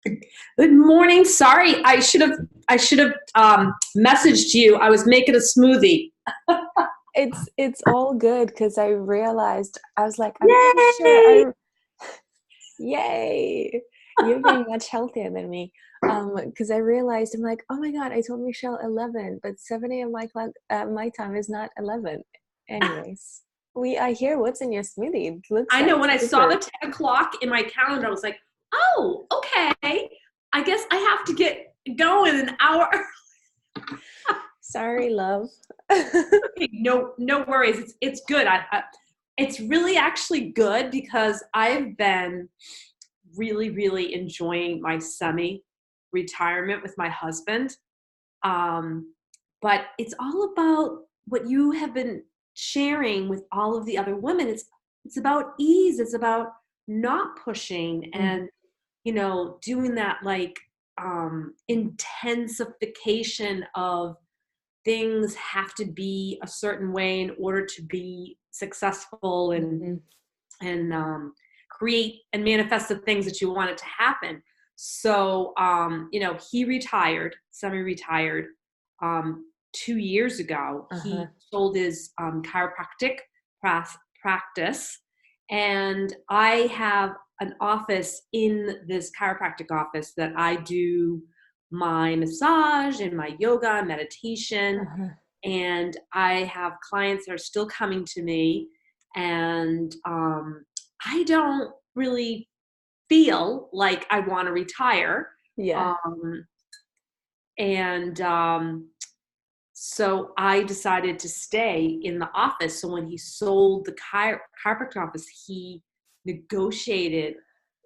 Good morning. Sorry, I should have messaged you. I was making a smoothie. It's all good because I realized I was like, I'm pretty Yay! sure yay, you're being much healthier than me. Because I realized I'm like, oh my God, I told Michelle 11, but 7 a.m. my time is not 11. Anyways, we are here. What's in your smoothie? It looks I know like when I saw the super. 10 o'clock in my calendar, I was like, oh, okay. I guess I have to get going an hour. Sorry, love. No worries. It's good. It's really actually good because I've been really enjoying my semi-retirement with my husband. Um, but it's all about what you have been sharing with all of the other women. It's about ease. It's about not pushing Mhm. and doing that like intensification of things have to be a certain way in order to be successful Mhm. and create and manifest the things that you want it to happen. So, he retired, semi-retired, 2 years ago. Uh-huh. He sold his chiropractic practice, and I have an office in this chiropractic office that I do my massage and my yoga and meditation, Uh-huh. and I have clients that are still coming to me, and I don't really feel like I want to retire. Yeah. Um, and so I decided to stay in the office. So when he sold the chiropractic office, he negotiated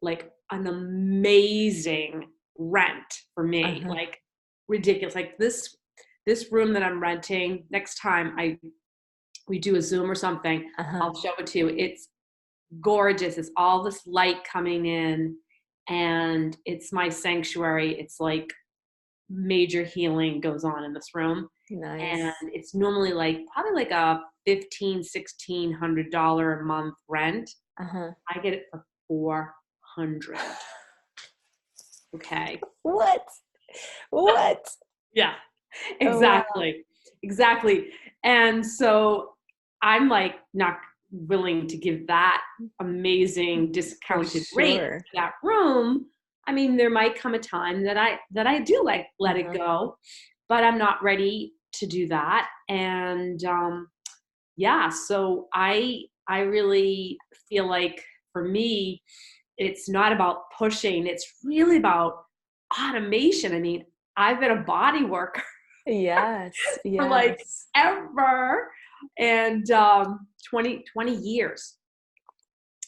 like an amazing rent for me, Uh-huh. like ridiculous. Like this room that I'm renting. Next time we do a Zoom or something, Uh-huh. I'll show it to you. It's gorgeous. It's all this light coming in, and it's my sanctuary. It's like major healing goes on in this room, and Nice. it's normally like probably like a 15, $1,600 a month rent. Uh-huh. I get it for 400. Okay. What? What? Yeah. Oh, wow. Exactly. And so I'm like not willing to give that amazing For discounted rate sure. for that room. I mean, there might come a time that I do like let it Uh-huh. go, but I'm not ready to do that. And yeah, so I really feel like for me, it's not about pushing, it's really about automation. I mean, I've been a body worker Yes, for like yes. ever, and 20 years.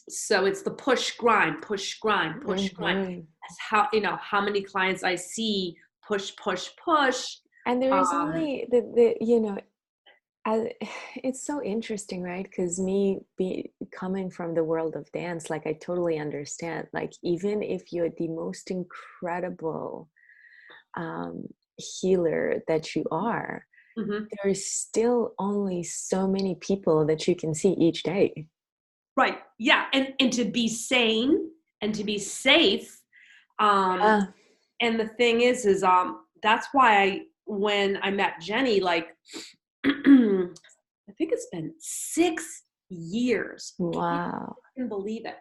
So it's the push grind. Hmm. That's how many clients I see push. And there is um only the I, it's so interesting, right? Because me be coming from the world of dance, like I totally understand. Like even if you're the most incredible um, healer that you are, mhm. there's still only so many people that you can see each day. Right, yeah, and to be sane and to be safe. um Yeah. and the thing is that's why when I met Jenny, like I think it's been 6 years. Wow. Can believe it.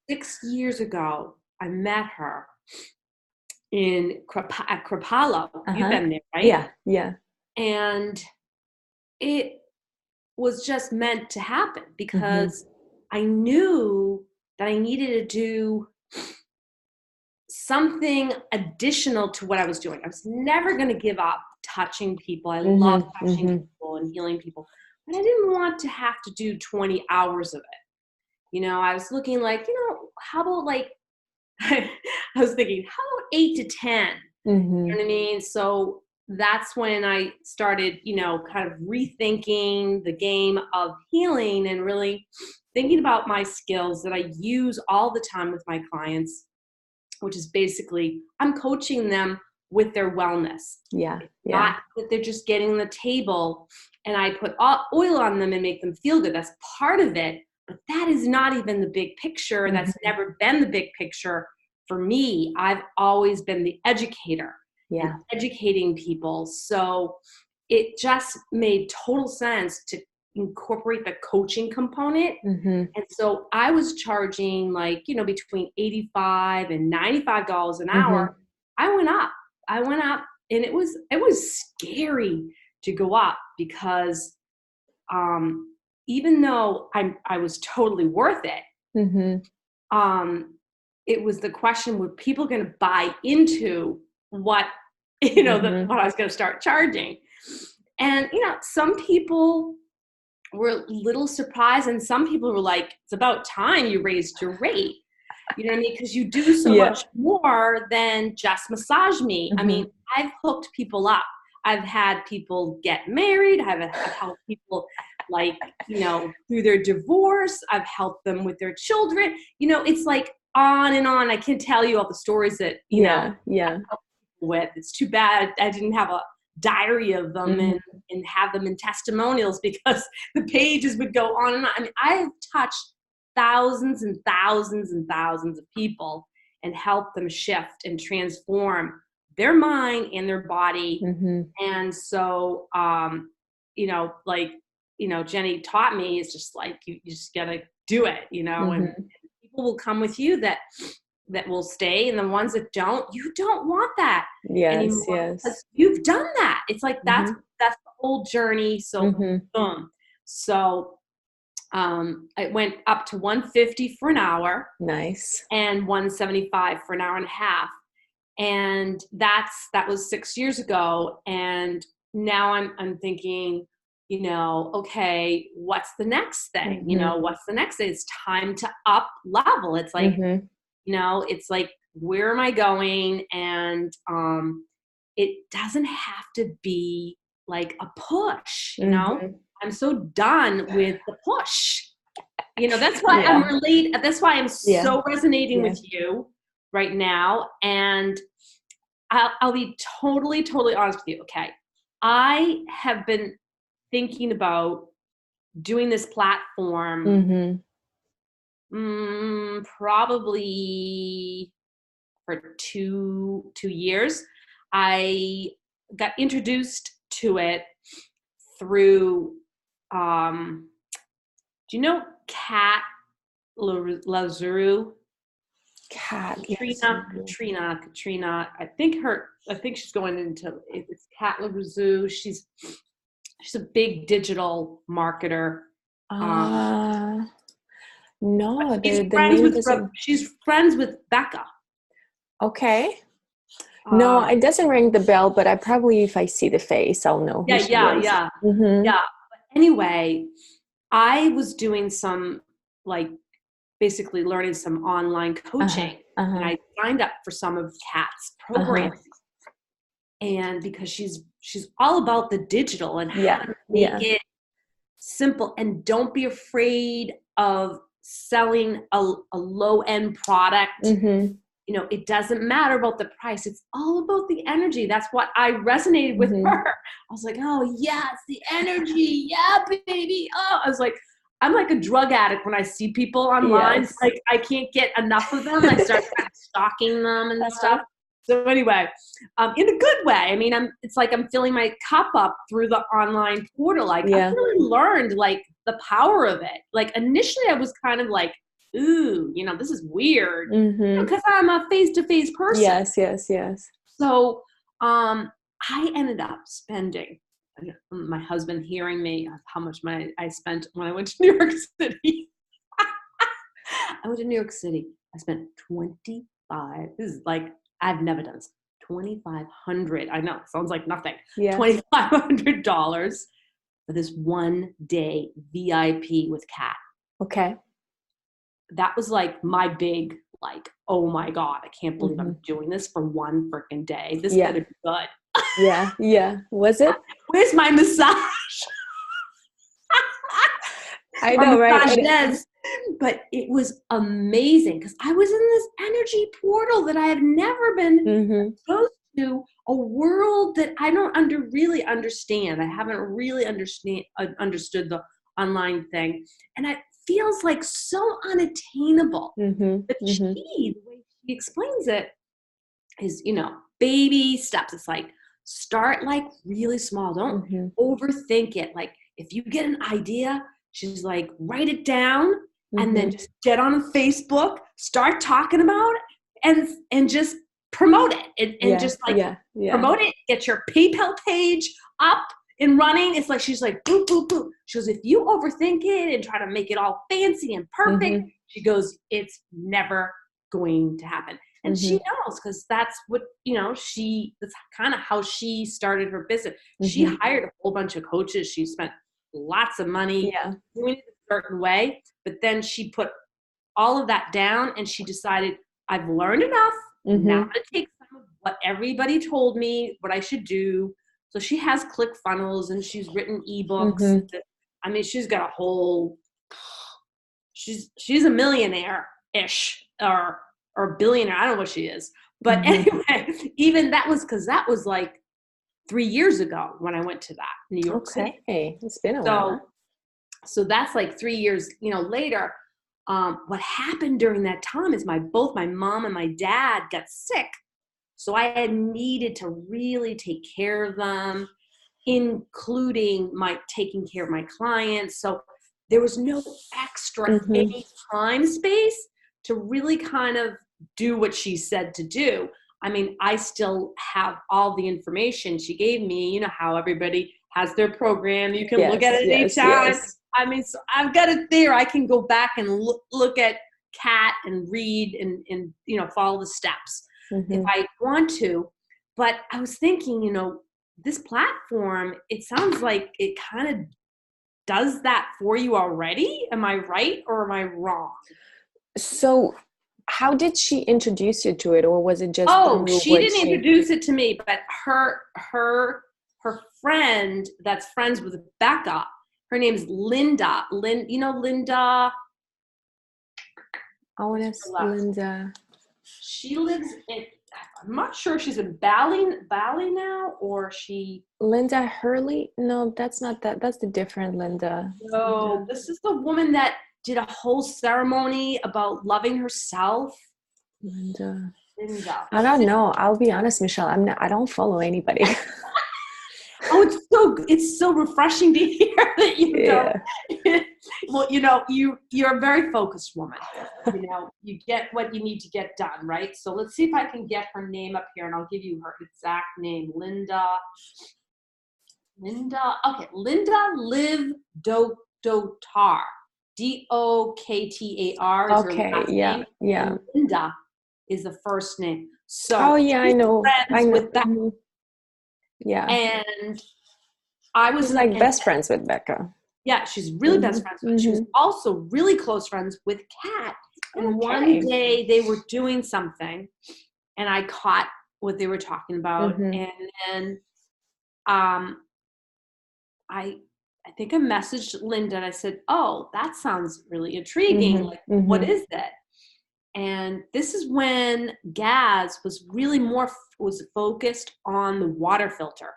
6 years ago, I met her at Krapalo. You've Uh-huh. been there, right? Yeah, yeah. And it was just meant to happen Hmm. because I knew that I needed to do something additional to what I was doing. I was never going to give up touching people. I love Hmm. touching Hmm. people and healing people, but I didn't want to have to do 20 hours of it. I was looking like, how about like, I was thinking, how about 8 to 10? You Hmm. know what I mean? So that's when I started, kind of rethinking the game of healing and really thinking about my skills that I use all the time with my clients, which is basically I'm coaching them with their wellness. Yeah, It's yeah. not that they're just getting the table and I put oil on them and make them feel good. That's part of it, but that is not even the big picture. And that's Hmm. never been the big picture for me, I've always been the educator and Yeah. educating people. So it just made total sense to incorporate the coaching component. Mm-hmm. And so I was charging like, between $85 and $95 an Mm-hmm. hour. I went up and it was scary to go up because even though I was totally worth it, um, it was the question, were people going to buy into what, what I was going to start charging? And, some people were a little surprised, and some people were like, it's about time you raised your rate. You know what I mean? Because you do so much more than just massage me. I mean, I've hooked people up. I've had people get married. I've helped people through their divorce. I've helped them with their children. It's like on and on. I can tell you all the stories that, Yeah. I've helped people with. It's too bad I didn't have a diary of them and have them in testimonials, because the pages would go on and on. I mean, I've touched thousands and thousands and thousands of people and helped them shift and transform their mind and their body. And so, Jenny taught me, it's just like, you just gotta do it, and people will come with you that will stay, and the ones that don't, you don't want that anymore, because you've done that. It's like, that's the whole journey. So boom. So it went up to $150 for an hour. Nice. And $175 for an hour and a half. And that was 6 years ago. And now I'm thinking, okay, what's the next thing? What's the next thing? It's time to up level. It's like, it's like, where am I going? And it doesn't have to be like a push, I'm so done with the push. That's why that's why I'm so resonating with you right now. And I'll be totally, totally honest with you. Okay. I have been thinking about doing this platform probably for two years. I got introduced to it through, do you know Kat Lazuru? Katrina. I think she's going into, it's Kat Lazuru. She's a big digital marketer. No, the name doesn't. She's friends with Becca. Okay. No, it doesn't ring the bell, but I probably, if I see the face, I'll know who she is. Yeah. But anyway, I was doing some, like, basically learning some online coaching, and I signed up for some of Kat's programs. And because she's all about the digital and how to make it simple, and don't be afraid of selling a low-end product. It doesn't matter about the price. It's all about the energy. That's what I resonated with her. I was like, oh yeah, it's the energy. Yeah, baby. Oh, I was like, I'm like a drug addict when I see people online. Like, I can't get enough of them. I start kind of stalking them and stuff. So anyway, in a good way. I mean, it's like I'm filling my cup up through the online portal. Like, I really learned like the power of it. Like, initially I was kind of like, ooh, this is weird, because I'm a face-to-face person. Yes. So I ended up spending, my husband hearing me, how much I spent when I went to New York City. I went to New York City. I spent this is like, I've never done this, $2,500. I know, sounds like nothing. $2,500 for this one day VIP with Kat. Okay. That was like my big, like, oh my God, I can't believe I'm doing this for one freaking day. This better be good. Yeah. Was it? Where's my massage? I know, right? But it was amazing, because I was in this energy portal that I have never been exposed to, a world that I don't really understand. I haven't really understood the online thing. And it feels like so unattainable. The chi, the way he explains it is, baby steps. It's like, start like really small. Don't overthink it. Like if you get an idea, she's like, write it down and then just get on Facebook, start talking about it and just promote it and just like promote it, get your PayPal page up and running. It's like, she's like, boop, boop, boop. She goes, if you overthink it and try to make it all fancy and perfect, she goes, it's never going to happen. And she knows, because that's what, that's kind of how she started her business. She hired a whole bunch of coaches. She spent lots of money doing it a certain way. But then she put all of that down and she decided, I've learned enough. Now I'm going to take some of what everybody told me, what I should do. So she has ClickFunnels and she's written ebooks. I mean, she's got a whole, she's a millionaire-ish or billionaire. I don't know what she is. But anyway, even that was, because that was like 3 years ago when I went to that New York City. It's been a while. So that's like 3 years, later. What happened during that time is both my mom and my dad got sick. So I had needed to really take care of them, including taking care of my clients. So there was no extra any time space to really kind of do what she said to do. I mean, I still have all the information she gave me. You know how everybody has their program. You can look at it anytime. I mean, so I've got it there. I can go back and look at Kat and read and follow the steps if I want to. But I was thinking, this platform, it sounds like it kind of does that for you already. Am I right or am I wrong? So how did she introduce you to it, or was it just? She didn't introduce it to me, but her friend that's friends with Becca, her name's Linda. Linda. I want to say Linda. She lives in, I'm not sure if she's in Bali now, or she. Linda Hurley? No, that's not that. That's the different Linda. No, this is the woman that did a whole ceremony about loving herself. Linda. I don't know. I'll be honest, Michelle. I don't follow anybody. It's so refreshing to hear that you don't. Well, you're a very focused woman. You get what you need to get done, right? So let's see if I can get her name up here, and I'll give you her exact name. Linda. Okay, Linda Liv Dotar. Doktar. Okay, yeah. And Linda is the first name. So I know. With that. Yeah. And I was best friends with Becca. Yeah, she's really best friends with. She was also really close friends with Kat. And one day they were doing something, and I caught what they were talking about. And then I think I messaged Linda and I said, "Oh, that sounds really intriguing. Like, what is it?" And this is when Gaz was really was focused on the water filter.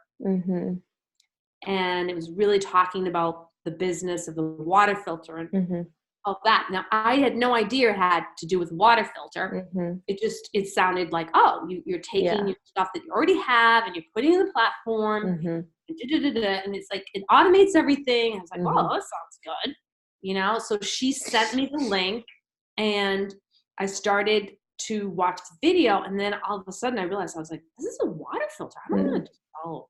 And it was really talking about the business of the water filter and all that. Now, I had no idea it had to do with water filter. It sounded like, you're taking your stuff that you already have and you're putting it in the platform. And it's like, it automates everything. I was like, oh, that sounds good. So she sent me the link and I started to watch the video. And then all of a sudden I realized, I was like, this is a water filter. I don't want to follow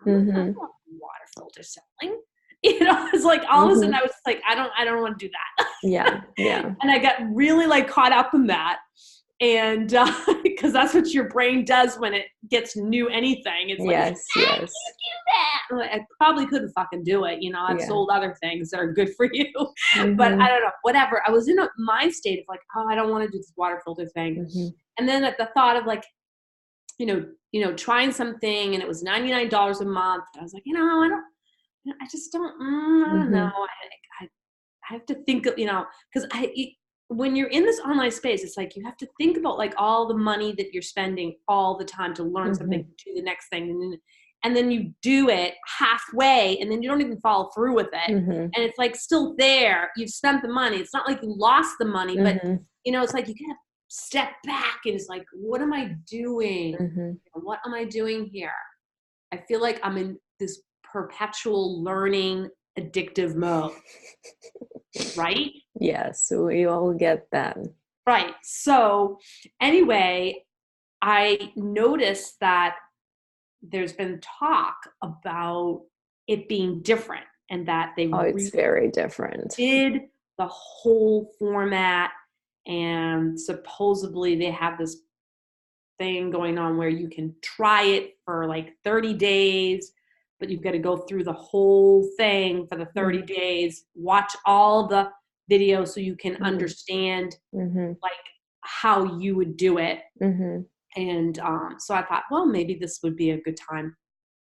water filter selling. It's like all of a sudden I was like, I don't want to do that. Yeah. And I got really caught up in that. And because that's what your brain does when it gets new anything. It's like, yes. You do that. I probably couldn't fucking do it. I've sold other things that are good for you. But I don't know, whatever. I was in a mind state of like, I don't want to do this water filter thing. And then at the thought of like, trying something, and it was $99 a month. I was like, I just don't, I don't know. I have to think of, because when you're in this online space, it's like you have to think about like all the money that you're spending all the time to learn something, to the next thing. And then you do it halfway and then you don't even follow through with it. And it's like still there. You've spent the money. It's not like you lost the money, but it's like you can have step back and is like, what am I doing? Mm-hmm. What am I doing here? I feel like I'm in this perpetual learning addictive mode, right? Yes, we all get that. Right. So anyway, I noticed that there's been talk about it being different and that they Oh, it's very different. redid the whole format, and supposedly they have this thing going on where you can try it for like 30 days, but you've got to go through the whole thing for the 30 days, watch all the videos so you can understand Mm-hmm. like how you would do it. Mm-hmm. And so I thought, well, maybe this would be a good time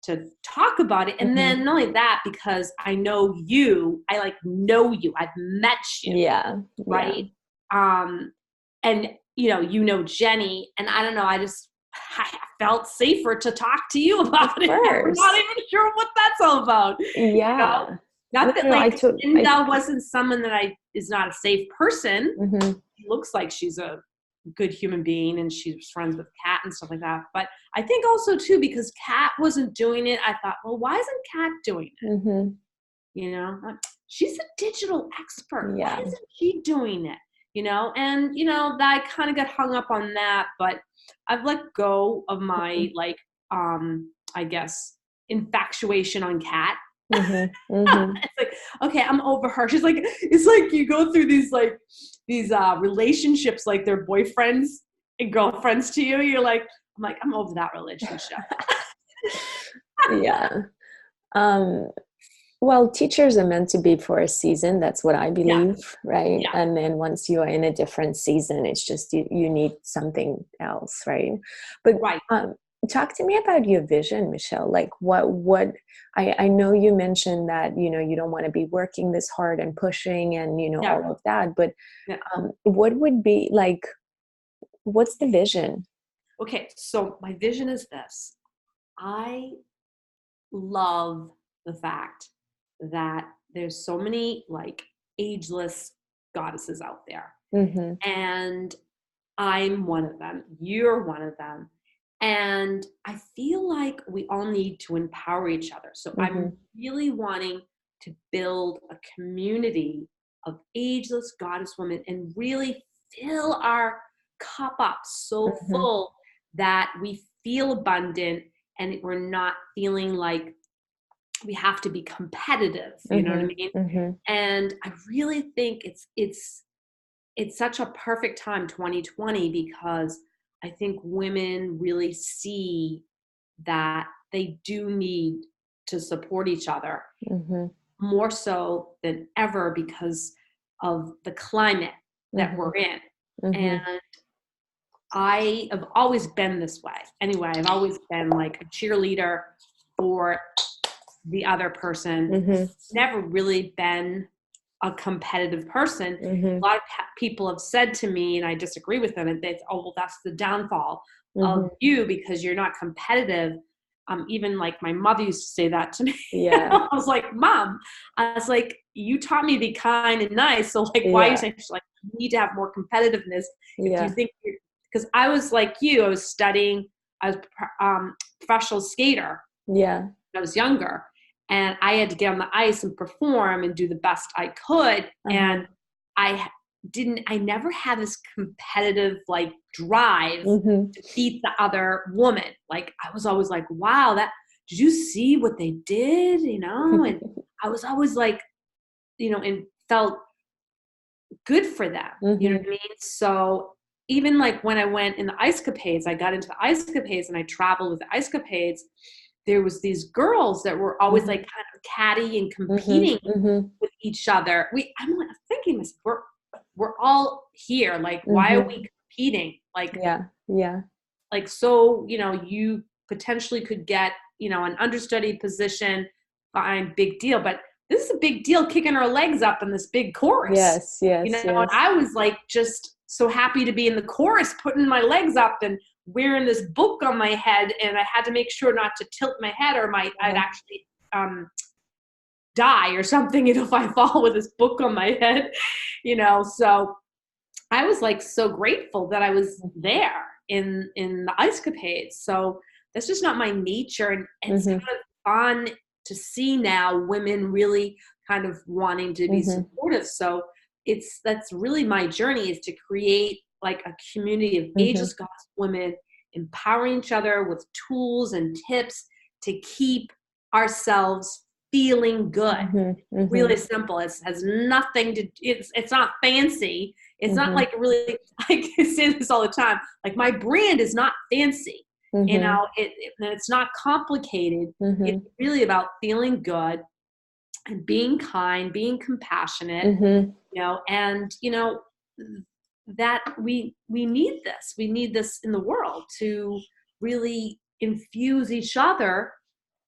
to talk about it. And then not only that, because I know you, I like know you, I've met you, Yeah. right? And you know Jenny, and I don't know, I felt safer to talk to you about it. I'm not even sure what that's all about. Yeah. Not that No, like Linda wasn't someone that is not a safe person. Mm-hmm. She looks like she's a good human being and she's friends with Kat and stuff like that. But I think also too, because Kat wasn't doing it, I thought, well, why isn't Kat doing it? Mm-hmm. She's a digital expert. Yeah. Why isn't she doing it? And that I kind of got hung up on that, but I've let go of my I guess infatuation on Kat. Mm-hmm. Mm-hmm. It's like, okay, I'm over her. She's like, it's like you go through these relationships, like they're boyfriends and girlfriends to you. You're like, I'm over that relationship. Yeah. Well, teachers are meant to be for a season. That's what I believe, right? Yeah. And then once you are in a different season, it's just you need something else, right? But talk to me about your vision, Michele. Like what I know you mentioned that, you don't want to be working this hard and pushing and, all of that, but what would be like, what's the vision? Okay, so my vision is this. I love the fact that there's so many like ageless goddesses out there. Mm-hmm. And I'm one of them. You're one of them. And I feel like we all need to empower each other. So I'm really wanting to build a community of ageless goddess women and really fill our cup up so full that we feel abundant and we're not feeling like we have to be competitive. You know what I mean? Mm-hmm. And I really think it's such a perfect time, 2020, because I think women really see that they do need to support each other more so than ever because of the climate that we're in. And I have always been this way. Anyway, I've always been like a cheerleader for the other person. Never really been a competitive person. A lot of people have said to me, and I disagree with them, and they, oh, well, that's the downfall of you because you're not competitive. Even like my mother used to say that to me. Yeah. I was like, Mom, I was like, you taught me to be kind and nice. So like, why are you saying, she's like, you need to have more competitiveness if you think because I was like you, I was studying, I was professional skater. Yeah. When I was younger. And I had to get on the ice and perform and do the best I could. And I never had this competitive like drive to beat the other woman. Like I was always like, wow, did you see what they did? And I was always like, and felt good for them. You know what I mean? So even like when I went in the ice capades, I got into the ice capades and I traveled with the ice capades. There was these girls that were always like kind of catty and competing with each other. I'm thinking this, we're all here. Like, why are we competing? Like, like, so, you potentially could get, an understudy position, fine, big deal. But this is a big deal kicking our legs up in this big chorus. Yes. And I was like, just so happy to be in the chorus, putting my legs up and wearing this book on my head, and I had to make sure not to tilt my head or I'd actually die or something, if I fall with this book on my head, so I was like so grateful that I was there in the ice capades. So that's just not my nature, and it's kind Mm-hmm. of fun to see now women really kind of wanting to be Mm-hmm. supportive. So that's really my journey, is to create like a community of Mm-hmm. ageless goddess women empowering each other with tools and tips to keep ourselves feeling good. Mm-hmm. Mm-hmm. Really simple. It has nothing to. It's not fancy. It's not Mm-hmm. like really. I say this all the time. Like my brand is not fancy. You Mm-hmm. know, it's not complicated. It's Mm-hmm. really about feeling good and being kind, being compassionate. Mm-hmm. You know, and you know that we need this. We need this in the world to really infuse each other,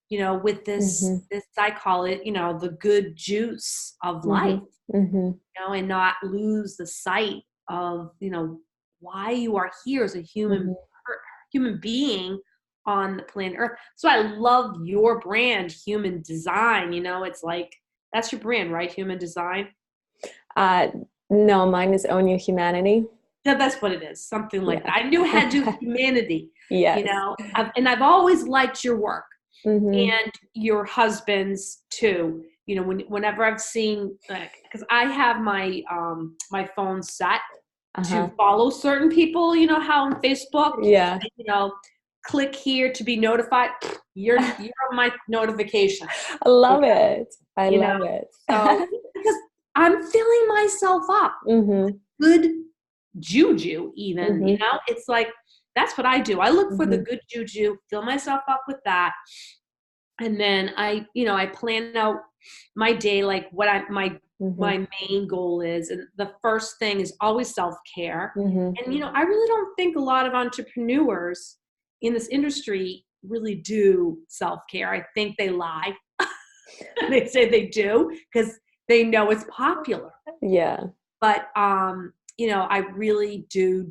you know, with Mm-hmm. this I call it, you know, the good juice of life, Mm-hmm. Mm-hmm. you know, and not lose the sight of, you know, why you are here as a Mm-hmm. human being on the planet Earth. So I love your brand, Human Design. You know, it's like that's your brand, right? Human Design. Uh, no, mine is Own Your Humanity. Yeah, that's what it is. Something like Yeah. that. I knew it had to do with humanity, you Yes. know, and I've always liked your work. Mm-hmm. And your husband's too. You know, whenever I've seen, like, because I have my phone set to Uh-huh. follow certain people. You know how on Facebook, Yeah. you know, click here to be notified. You're on my notification. I love Okay, it. I you know, love it. so because I'm filling myself up, Mm-hmm. good juju. Even, you Mm-hmm. know, it's like that's what I do. I look for the Mm-hmm. good juju, fill myself up with that, and then I, you know, I plan out my day, like what Mm-hmm. my main goal is, and the first thing is always self-care. Mm-hmm. And you know, I really don't think a lot of entrepreneurs in this industry really do self-care. I think they lie. They say they do because they know it's popular. Yeah. But you know, I really do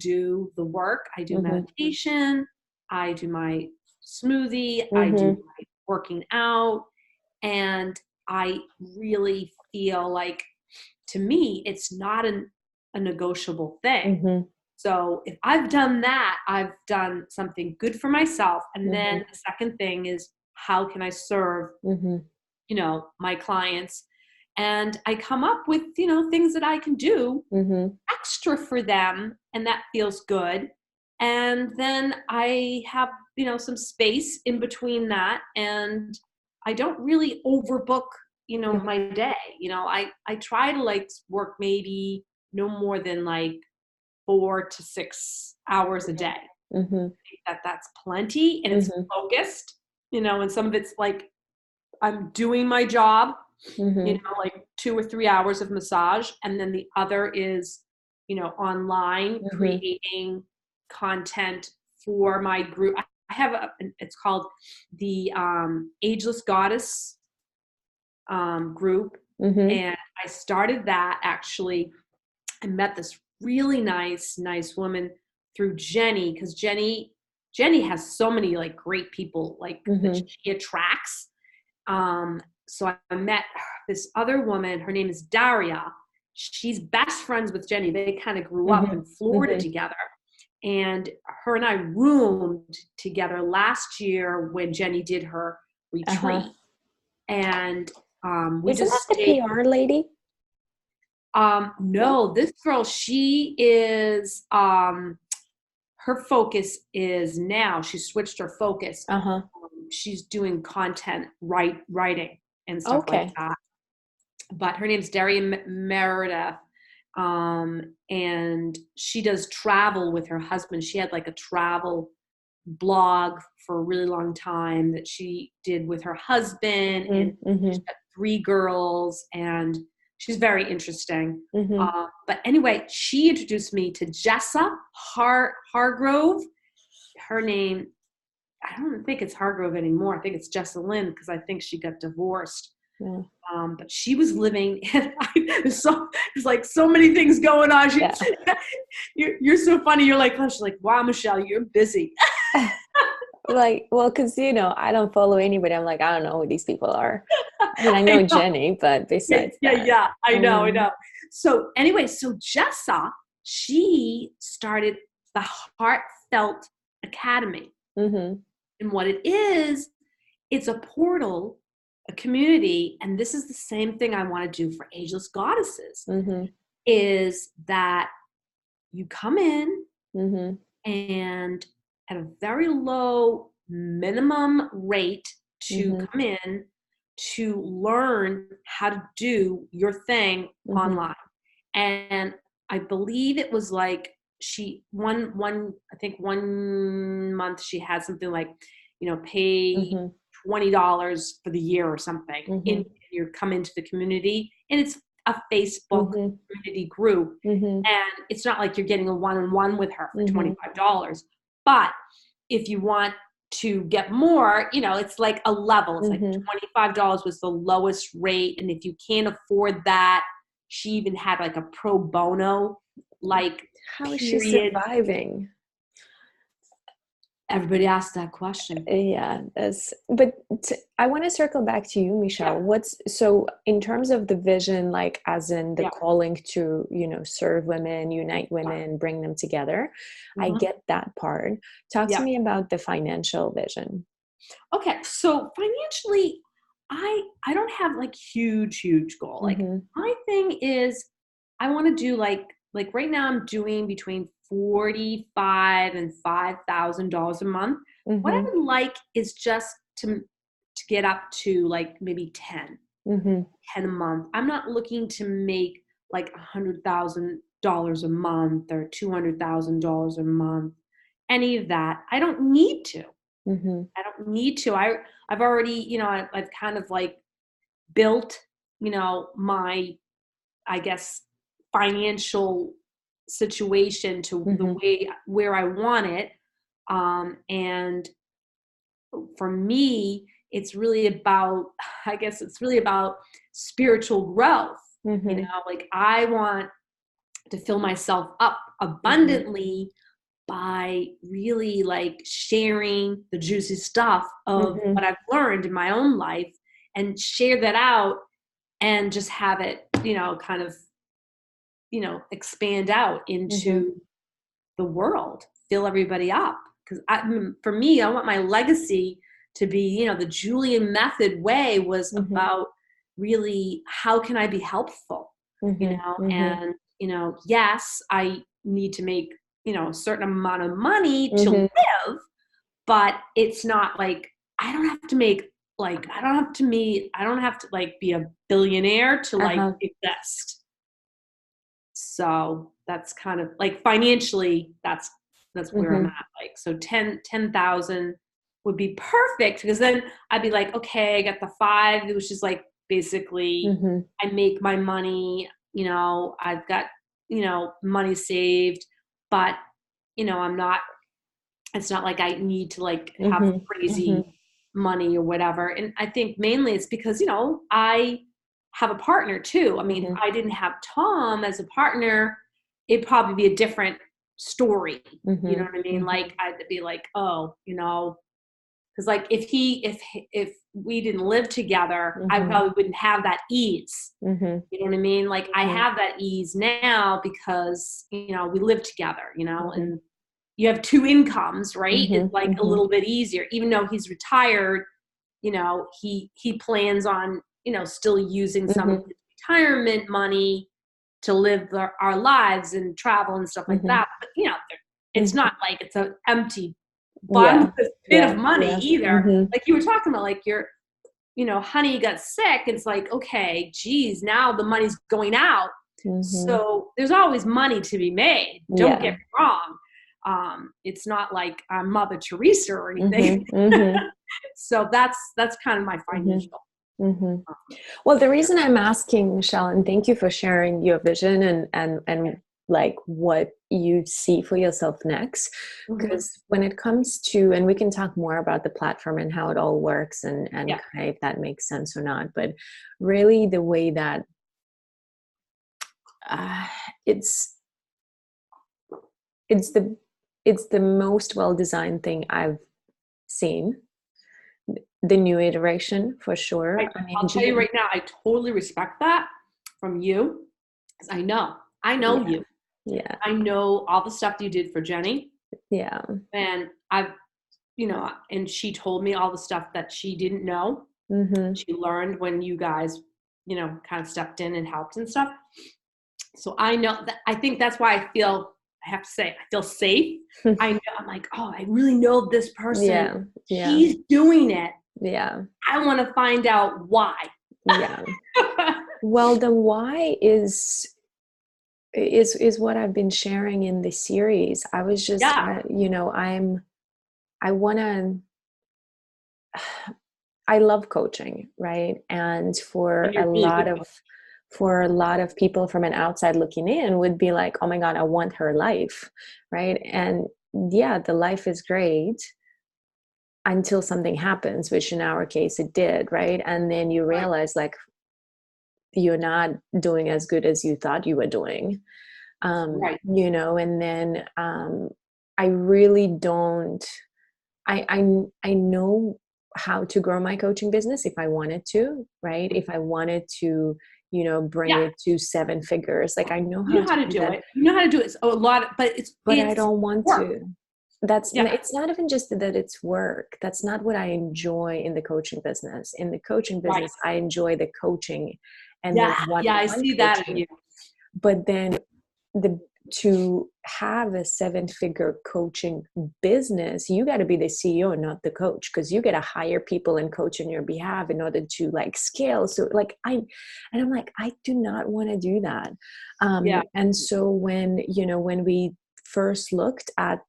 the work. I do Mm-hmm. meditation, I do my smoothie, I do Mm-hmm. my working out, and I really feel like, to me, it's not a negotiable thing. Mm-hmm. So if I've done that, I've done something good for myself. And Mm-hmm. then the second thing is, how can I serve, Mm-hmm. you know, my clients? And I come up with, you know, things that I can do Mm-hmm. extra for them, and that feels good. And then I have, you know, some space in between that, and I don't really overbook, you know, my day. You know, I try to like work maybe no more than like 4 to 6 hours a day. Mm-hmm. That's plenty, and it's Mm-hmm. focused, you know, and some of it's like I'm doing my job, you Mm-hmm. know, like 2 or 3 hours of massage. And then the other is, you know, online Mm-hmm. creating content for my group. I have it's called the Ageless Goddess group. Mm-hmm. And I started that actually. I met this really nice woman through Jenny, because Jenny has so many like great people like that Mm-hmm. she attracts. So I met this other woman. Her name is Daria. She's best friends with Jenny. They kind of grew up in Florida Mm-hmm. together. And her and I roomed together last year when Jenny did her Uh-huh. retreat. And we Isn't just that the stayed. PR lady? No? No, this girl, she is, her focus is now, she switched her focus. Uh-huh. She's doing content writing and stuff like Okay. that. But her name's Daria Meredith. And she does travel with her husband. She had like a travel blog for a really long time that she did with her husband, and she's Mm-hmm. got 3 girls, and she's very interesting. Mm-hmm. But anyway, she introduced me to Jessa Hargrove. Her name, I don't think it's Hargrove anymore. I think it's Jessa Lynn, because I think she got divorced. Yeah. But she was living, and there's like so many things going on. Yeah. You're so funny. You're like, oh, she's like, wow, Michelle, you're busy. Like, well, because, you know, I don't follow anybody. I'm like, I don't know who these people are. I mean, I I know know. Jenny, but besides that. Yeah. I know. Mm-hmm. So anyway, so Jessa she started the Heartfelt Academy. Mm-hmm. And what it is, it's a portal, a community, and this is the same thing I want to do for Ageless Goddesses, Mm-hmm. is that you come in Mm-hmm. and at a very low minimum rate to Mm-hmm. come in to learn how to do your thing Mm-hmm. online. And I believe it was like she one I think 1 month she had something like, pay Mm-hmm. $20 for the year or something. Mm-hmm. You come into the community, and it's a Facebook Mm-hmm. community group, Mm-hmm. and it's not like you're getting a one-on-one with her for Mm-hmm. $25. But if you want to get more, it's like a level. It's like Mm-hmm. $25 was the lowest rate. And if you can't afford that, she even had like a pro bono, like, How is she period. surviving? Everybody asked that question. Yeah, but I want to circle back to you, Michelle. Yeah. So in terms of the vision, like as in the Yeah. calling to, serve women, unite Yeah. women, bring them together, I Mhm. get that part. Talk to Yeah. me about the financial vision. Okay. So financially, I don't have like huge goal. Like, Mm-hmm. my thing is, I want to do like right now I'm doing between 45 and $5,000 a month. What I Mm-hmm. would like is just to get up to like maybe 10 Mm-hmm. 10 a month. I'm not looking to make like $100,000 a month or $200,000 a month. Any of that. I don't need to. Mm-hmm. I don't need to. I've already, I've kind of like built, my, I guess, financial situation to the Mm-hmm. way where I want it. And for me, it's really about, I guess it's really about spiritual growth. Mm-hmm. Like, I want to fill myself up Mm-hmm. abundantly by really like sharing the juicy stuff of Mm-hmm. what I've learned in my own life, and share that out, and just have it, kind of, expand out Mm-hmm. into the world, fill everybody up. Because for me, I want my legacy to be, the Julian method way was Mm-hmm. about really how can I be helpful, Mm-hmm. and, yes, I need to make, a certain amount of money to Mm-hmm. live, but it's not like I don't have to make like I don't have to like be a billionaire to like Uh-huh. exist. So that's kind of like financially, that's where I'm Mm-hmm. at. Like, so 10,000 would be perfect, because then I'd be like, okay, I got the five, which is like basically Mm-hmm. I make my money, I've got, money saved, but, I'm not, it's not like I need to like have Mm-hmm. Mm-hmm. crazy money or whatever. And I think mainly it's because, I have a partner too. I mean, if Mm-hmm. I didn't have Tom as a partner, it'd probably be a different story. You know Mm-hmm. what I mean? Mm-hmm. Like, I'd be like, oh, because like if we didn't live together, I Mm-hmm. probably wouldn't have that ease. Mhm, You know what I mean? Like, I mhm, have that ease now because, we live together, mhm, and you have two incomes, right? It's mhm, like a mhm, little bit easier. Even though he's retired, he plans on, still using some of mhm, his retirement money to live our lives and travel and stuff like mhm, that. But, it's mhm. not like it's an empty bun Yeah, bit of yeah, money yeah. either. Mhm, Like you were talking about, like honey got sick. It's like, okay, geez, now the money's going out. mhm. So there's always money to be made. Don't get Yeah. me wrong. It's not like I'm Mother Teresa or anything. Mhm, mhm, So that's kind of my mhm, financial. mhm. um, Well, the yeah. reason I'm asking, Michelle, and thank you for sharing your vision Yeah. and like what you see for yourself next, Mhm. because when it comes to, and we can talk more about the platform and how it all works and Yeah. kind of if that makes sense or not, but really the way that uh, it's it's the it's the most well designed thing I've seen. The new iteration for sure. I I'll mean, tell you right now, I totally respect that from you, because I know yeah, you. Yeah. I know all the stuff that you did for Jenny, Yeah. and I've, and she told me all the stuff that she didn't know. Mm-hmm. She learned when you guys, kind of stepped in and helped and stuff. So I know that, I think that's why I have to say, I feel safe. I know, I'm like, oh, I really know this person. Yeah. Yeah. She's doing it. Yeah. I want to find out why. Yeah. Well, the why is what I've been sharing in the series. I was just, Yeah. I want to, I love coaching, right? And And you're really good at it. for a lot of people from an outside looking in would be like, oh my God, I want her life, right? And yeah, the life is great until something happens, which in our case it did, right? And then you Right. realize like you're not doing as good as you thought you were doing. Right. And then I really don't. I know how to grow my coaching business if I wanted to, right? If I wanted to, bring Yeah. it to 7 figures, like I know You how know to how to do do that, it. You know how to do it. It's a lot, but but I it's don't want work. to. Yeah. It's not even just that it's work. That's not what I enjoy in the coaching business. In the coaching Right. business, I enjoy the coaching and then Yeah. Yeah. I one-on-one see that in coaching. you. But then the to have a 7-figure coaching business, you got to be the CEO, not the coach, because you got to hire people and coach on your behalf in order to like scale. So like I'm like, I do not want to do that. Yeah. And so when we first looked at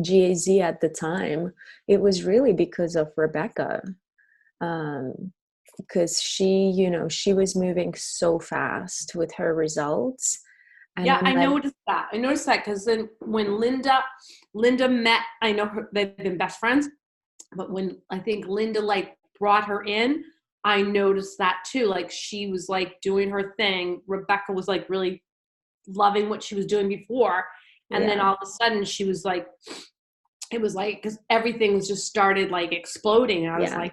GAZ at the time, it was really because of Rebecca. Because she was moving so fast with her results. And Yeah, I'm I like, noticed that. I noticed that because then when Linda met, I know they've been best friends, but when I think Linda like brought her in, I noticed that too. Like she was like doing her thing. Rebecca was like really loving what she was doing before, and then yeah, all of a sudden she was like, it was like because everything was just started like exploding, and I was yeah, like,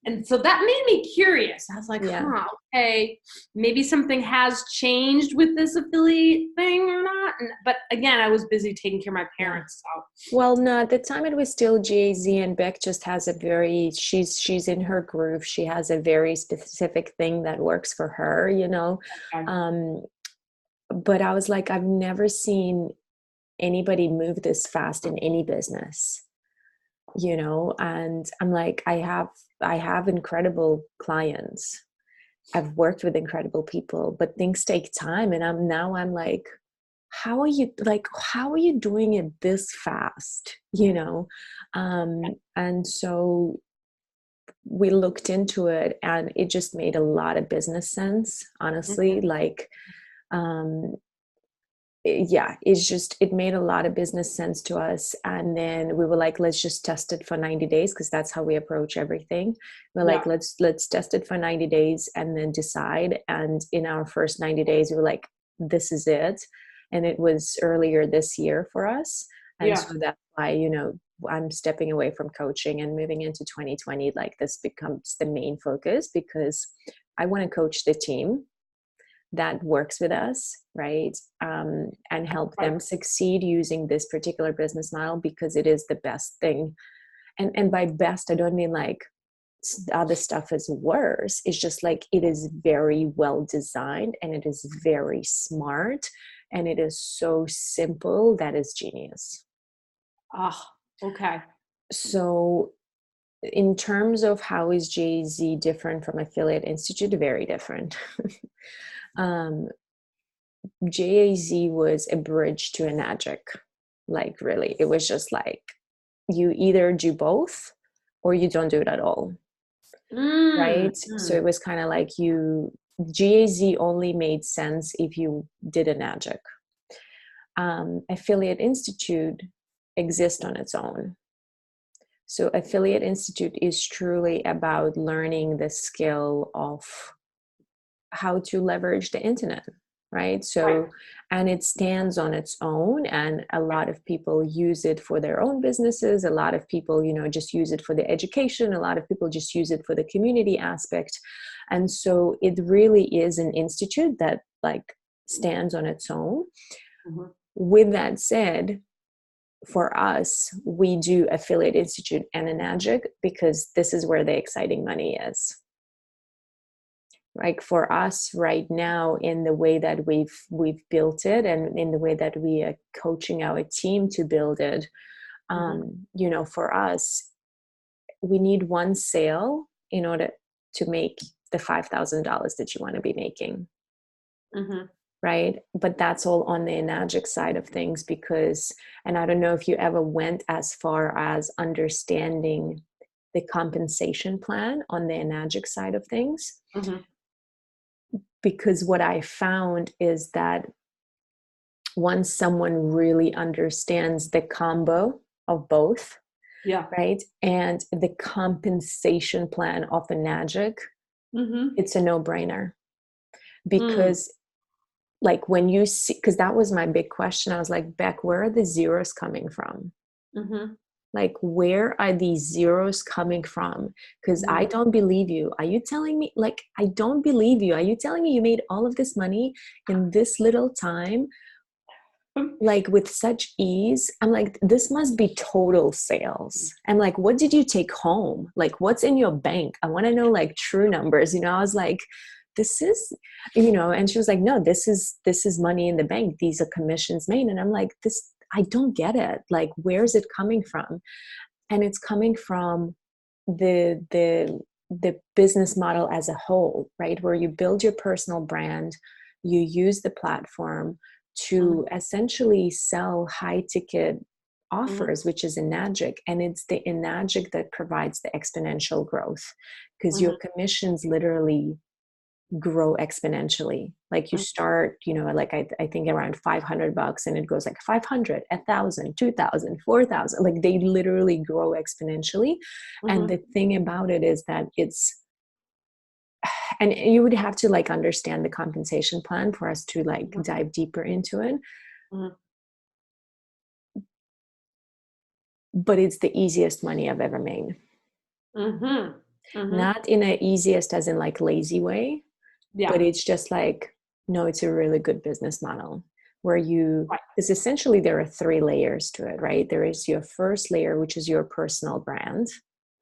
and so that made me curious. I was like, yeah. huh, okay, maybe something has changed with this affiliate thing or not. But again, I was busy taking care of my Yeah. parents. So, Well, no, at the time it was still Jay-Z, and Beck just has a very, she's in her groove. She has a very specific thing that works for her. okay. Um, but I was like, I've never seen anybody move this fast in any business. And I'm like, I have incredible clients. I've worked with incredible people, but things take time. And I'm like, how are you doing it this fast? And so we looked into it and it just made a lot of business sense, honestly. Mhm. Like, um, yeah, it made a lot of business sense to us. And then we were like, let's just test it for 90 days because that's how we approach everything. We're Yeah, like, let's test it for 90 days and then decide. And in our first 90 days we were like, this is it. And it was earlier this year for us. And yeah, so that's why I'm stepping away from coaching and moving into 2020. Like this becomes the main focus because I want to coach the team that works with us, right? And help right. them succeed using this particular business model because it is the best thing. And by best, I don't mean like other stuff is worse. It's just like it is very well designed and it is very smart and it is so simple that is genius. Ah, okay. So in terms of how is Jay-Z different from Affiliate Institute, very different. um, JAZ was a bridge to a magic. Like, really, it was just like you either do both or you don't do it at all. Mm, Right. So mm. it was kind of like GAZ only made sense if you did a magic. Affiliate Institute exists on its own. So Affiliate Institute is truly about learning the skill of how to leverage the internet, right? Right, So and it stands on its own and a lot of people use it for their own businesses, a lot of people just use it for the education, a lot of people just use it for the community aspect. And so it really is an institute that like stands on its own. Mm-hmm. With that said, for us, we do Affiliate Institute and Enagic because this is where the exciting money is. Like for us right now, in the way that we've built it and in the way that we are coaching our team to build it, you know, for us, we need one sale in order to make the $5,000 that you want to be making. Mm-hmm. Right? But that's all on the Enagic side of things because, and I don't know if you ever went as far as understanding the compensation plan on the Enagic side of things. Mm-hmm. Because what I found is that once someone really understands the combo of both, Yeah. right, and the compensation plan of Enagic, it's a no-brainer. Because like when you see, because that was my big question. I was like, Beck, where are the zeros coming from? Mm-hmm. Like, where are these zeros coming from? Because I don't believe you. Are you telling me, like, I don't believe you. Are you telling me you made all of this money in this little time, like with such ease? I'm like, this must be total sales. I'm like, what did you take home? Like, what's in your bank? I want to know like true numbers. You know, I was like, this is, you know, and she was like, no, this is money in the bank. These are commissions made. And I'm like, this, I don't get it. Like, where's it coming from? And it's coming from the business model as a whole, right? Where you build your personal brand, you use the platform to essentially sell high ticket offers, which is Enagic. And it's the Enagic that provides the exponential growth because your commissions literally grow exponentially. Like you start, you know, like I think around $500 and it goes like 500, 1,000, 2,000, 4,000. Like they literally grow exponentially. And the thing about it is that it's, and you would have to like understand the compensation plan for us to like dive deeper into it. But it's the easiest money I've ever made. Not in a easiest as in like lazy way, but it's just like, no, it's a really good business model where you, because essentially there are 3 layers to it, right? There is your first layer, which is your personal brand,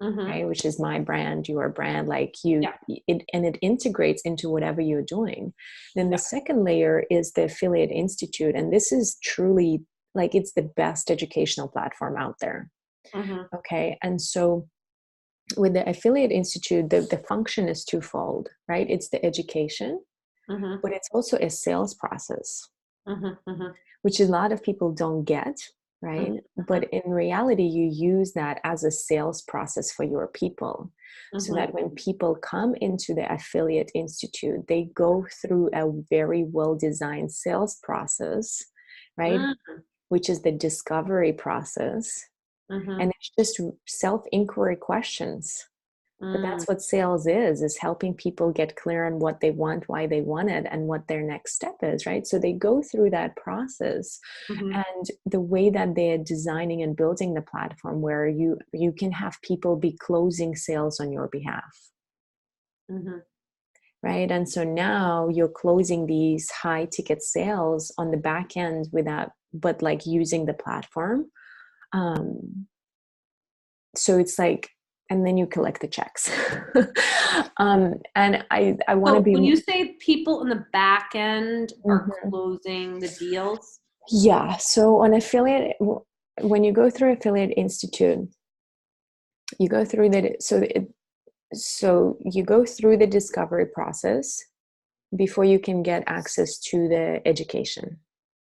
right? Which is my brand, your brand, like you, and it integrates into whatever you're doing. Then the second layer is the Affiliate Institute. And this is truly like, it's the best educational platform out there. Okay. And so with the Affiliate Institute, the function is twofold, right? It's the education, but it's also a sales process, which a lot of people don't get, right? But in reality, you use that as a sales process for your people. So that when people come into the Affiliate Institute, they go through a very well-designed sales process, right? Which is the discovery process. And it's just self-inquiry questions. But that's what sales is helping people get clear on what they want, why they want it, and what their next step is, right? So they go through that process. And the way that they're designing and building the platform where you can have people be closing sales on your behalf. Right? And so now you're closing these high ticket sales on the back end without, but like using the platform. So it's like, and then you collect the checks. And I want to So be. when you say people in the back end are closing the deals? Yeah. So on affiliate, when you go through Affiliate Institute, you go through that. So you go through the discovery process before you can get access to the education.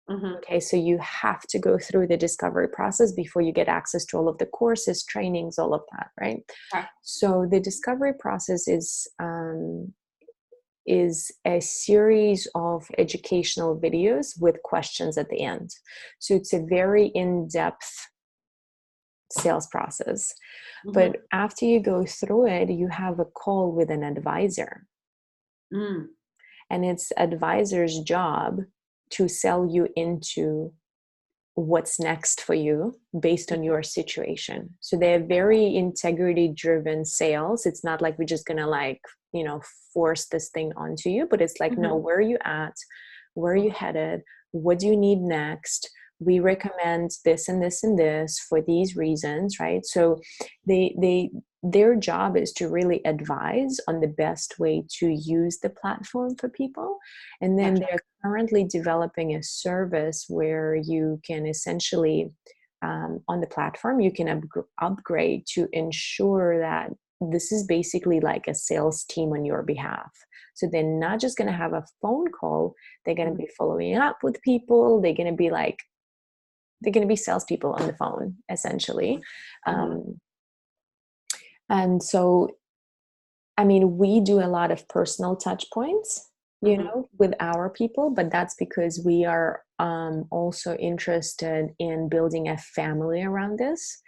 Okay, so you have to go through the discovery process before you get access to all of the courses, trainings, all of that, right? So the discovery process is a series of educational videos with questions at the end. So it's a very in-depth sales process. But after you go through it, you have a call with an advisor. And it's advisor's job to sell you into what's next for you based on your situation. So they're very integrity driven sales. It's not like we're just gonna like, you know, force this thing onto you, but it's like, no, where are you at? where are you headed? What do you need next? We recommend this and this and this for these reasons, right? So their job is to really advise on the best way to use the platform for people. And then Gotcha. they're currently developing a service where you can essentially, on the platform, you can upgrade to ensure that this is basically like a sales team on your behalf. So they're not just going to have a phone call. They're going to be following up with people. They're going to be salespeople on the phone, essentially. And so, I mean, we do a lot of personal touch points, with our people, but that's because we are also interested in building a family around this.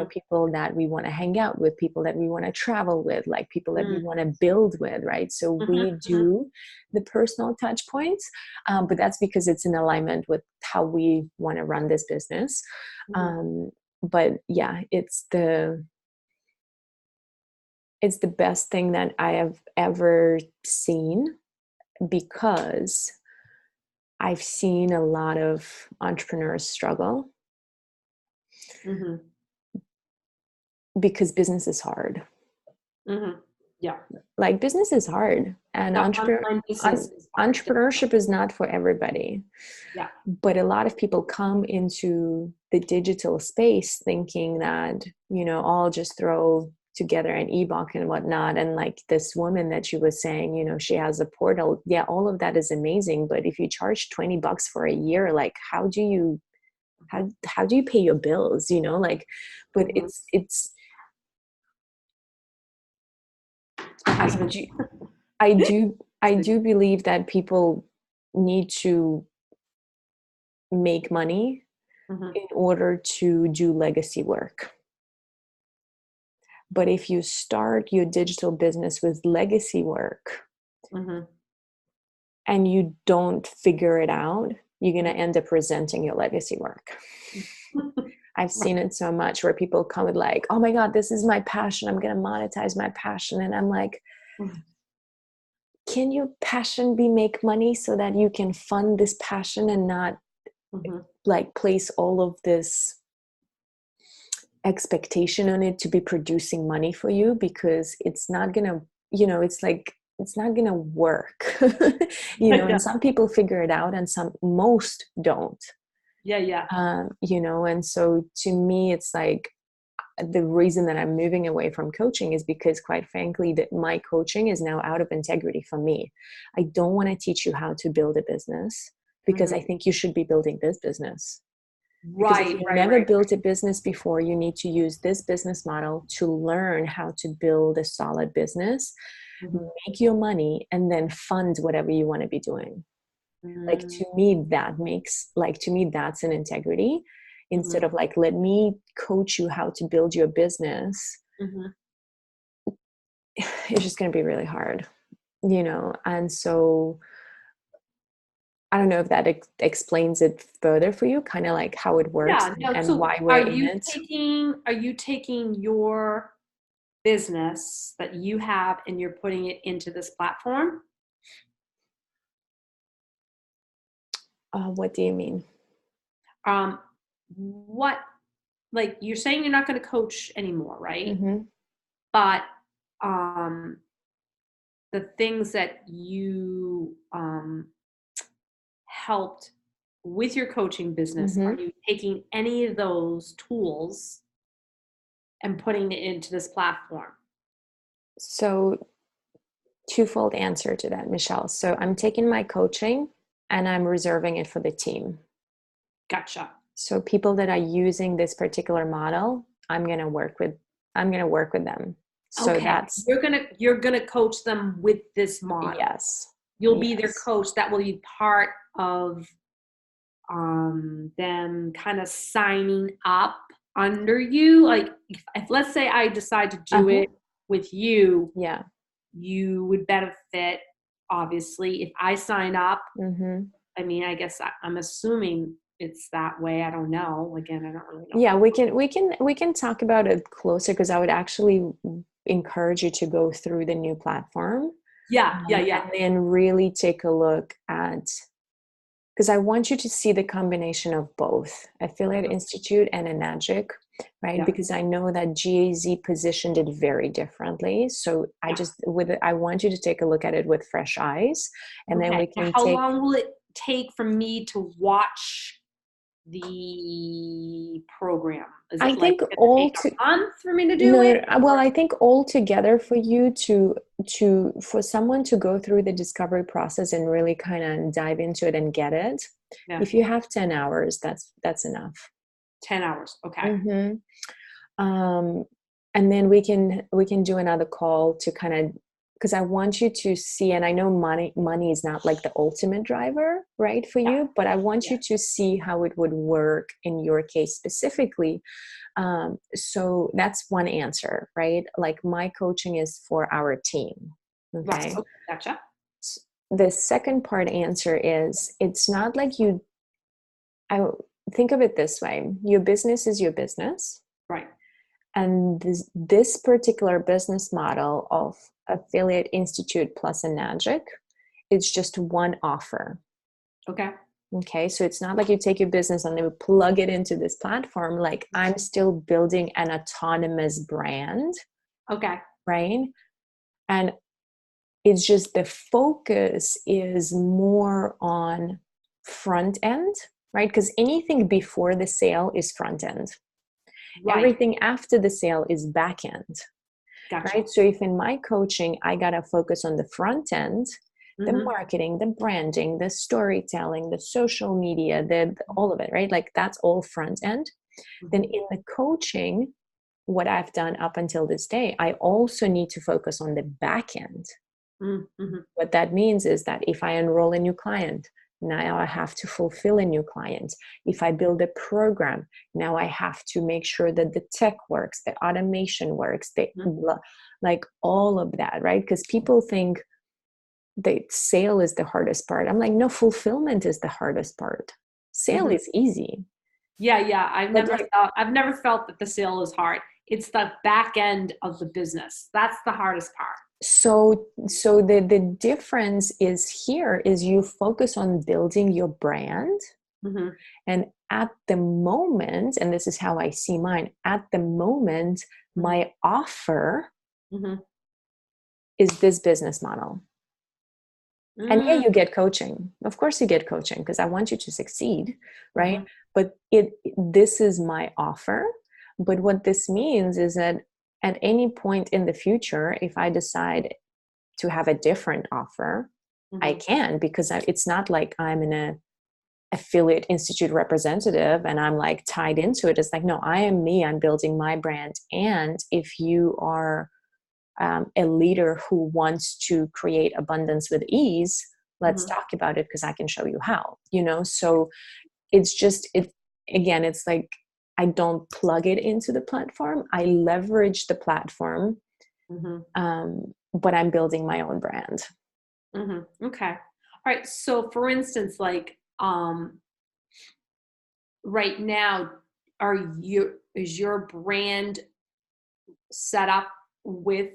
People that we want to hang out with, people that we want to travel with, like people that we want to build with, right? So we do the personal touch points, but that's because it's in alignment with how we want to run this business. But yeah, it's the best thing that I have ever seen, because I've seen a lot of entrepreneurs struggle because business is hard. Yeah. Like, business is hard, and entrepreneurship is not for everybody. Yeah. But a lot of people come into the digital space thinking that, I'll just throw together an ebook and whatnot. And like this woman that she was saying, she has a portal. Yeah, all of that is amazing. But if you charge $20 for a year, like, how do you pay your bills? But I do believe that people need to make money in order to do legacy work. But if you start your digital business with legacy work and you don't figure it out, you're going to end up resenting your legacy work. I've seen it so much where people come with like, oh my God, this is my passion. I'm going to monetize my passion. And I'm like, can your passion make money so that you can fund this passion and not like place all of this expectation on it to be producing money for you? Because it's not gonna, it's not gonna work. And some people figure it out and most don't. And so to me, it's like, the reason that I'm moving away from coaching is because, quite frankly, that my coaching is now out of integrity for me. I don't want to teach you how to build a business, because I think you should be building this business. Because if you never built a business before, you need to use this business model to learn how to build a solid business, make your money, and then fund whatever you want to be doing. Like, to me, that's an integrity. Instead of like, let me coach you how to build your business, it's just going to be really hard, And so I don't know if that explains it further for you, kind of like how it works and so why we're in it. Are you taking your business that you have and you're putting it into this platform? What do you mean? What, like, you're saying you're not going to coach anymore, right? But the things that you helped with your coaching business, are you taking any of those tools and putting it into this platform? So, twofold answer to that, Michelle. So I'm taking my coaching and I'm reserving it for the team. Gotcha. So people that are using this particular model, I'm going to work with them. So that's, you're gonna coach them with this model. Yes. You'll be their coach. That will be part of them kind of signing up under you. Like, if let's say I decide to do it with you, you would benefit, obviously, if I sign up. I mean, I guess I'm assuming it's that way. I don't know. Again, I don't really know. Yeah, we can talk about it closer, because I would actually encourage you to go through the new platform. Yeah. And then really take a look at because I want you to see the combination of both Affiliate Institute and Enagic, right? Yeah. Because I know that GAZ positioned it very differently. So Yeah. I want you to take a look at it with fresh eyes, and then Okay. we Now, can how take. long will it take for me to watch the program? Is I it like think going to take a month for me to do no, it? well, Or I think altogether for you for someone to go through the discovery process and really kind of dive into it and get it, yeah, if you have 10 hours, that's enough. 10 hours. Okay. Mm-hmm. And then we can do another call to kind of, because I want you to see, and I know money is not like the ultimate driver, right, for Yeah. you, but I want Yeah. you to see how it would work in your case specifically. So that's one answer, right? Like my coaching is for our team. Right. Okay. Okay. Gotcha. The second part answer is it's not like I think of it this way. Your business is your business. Right. And this particular business model of Affiliate Institute plus Enagic, it's just one offer. Okay. Okay, so it's not like you take your business and you plug it into this platform. Like I'm still building an autonomous brand, Okay. right? And it's just the focus is more on front end, right? Because anything before the sale is front end. Right. Everything after the sale is back end, Gotcha. right? So if in my coaching, I got to focus on the front end, the Mm-hmm. marketing, the branding, the storytelling, the social media, all of it, right? Like that's all front end. Then Mm-hmm. in the coaching, what I've done up until this day, I also need to focus on the back end. Mm-hmm. What that means is that if I enroll a new client, now I have to fulfill a new client. If I build a program, now I have to make sure that the tech works, the automation works, like all of that, right? Because people think the sale is the hardest part. I'm like, no, fulfillment is the hardest part. Sale Mm-hmm. is easy. Yeah. Yeah. I've But never like, felt. I've never felt that the sale is hard. It's the back end of the business. That's the hardest part. so the difference is here is you focus on building your brand. Mm-hmm. And at the moment, and this is how I see mine, at the moment, my offer Mm-hmm. is this business model. And yeah, you get coaching. Of course you get coaching because I want you to succeed, right? Mm-hmm. But this is my offer. But what this means is that at any point in the future, if I decide to have a different offer, I Mm-hmm. can, because it's not like I'm in a affiliate institute representative and I'm like tied into it. It's like, no, I am me. I'm building my brand. And if you are a leader who wants to create abundance with ease, let's Mm-hmm. talk about it because I can show you how, so it's just it again, it's like I don't plug it into the platform. I leverage the platform, Mm-hmm. but I'm building my own brand. Mm-hmm. Okay. All right. So for instance, like right now, is your brand set up with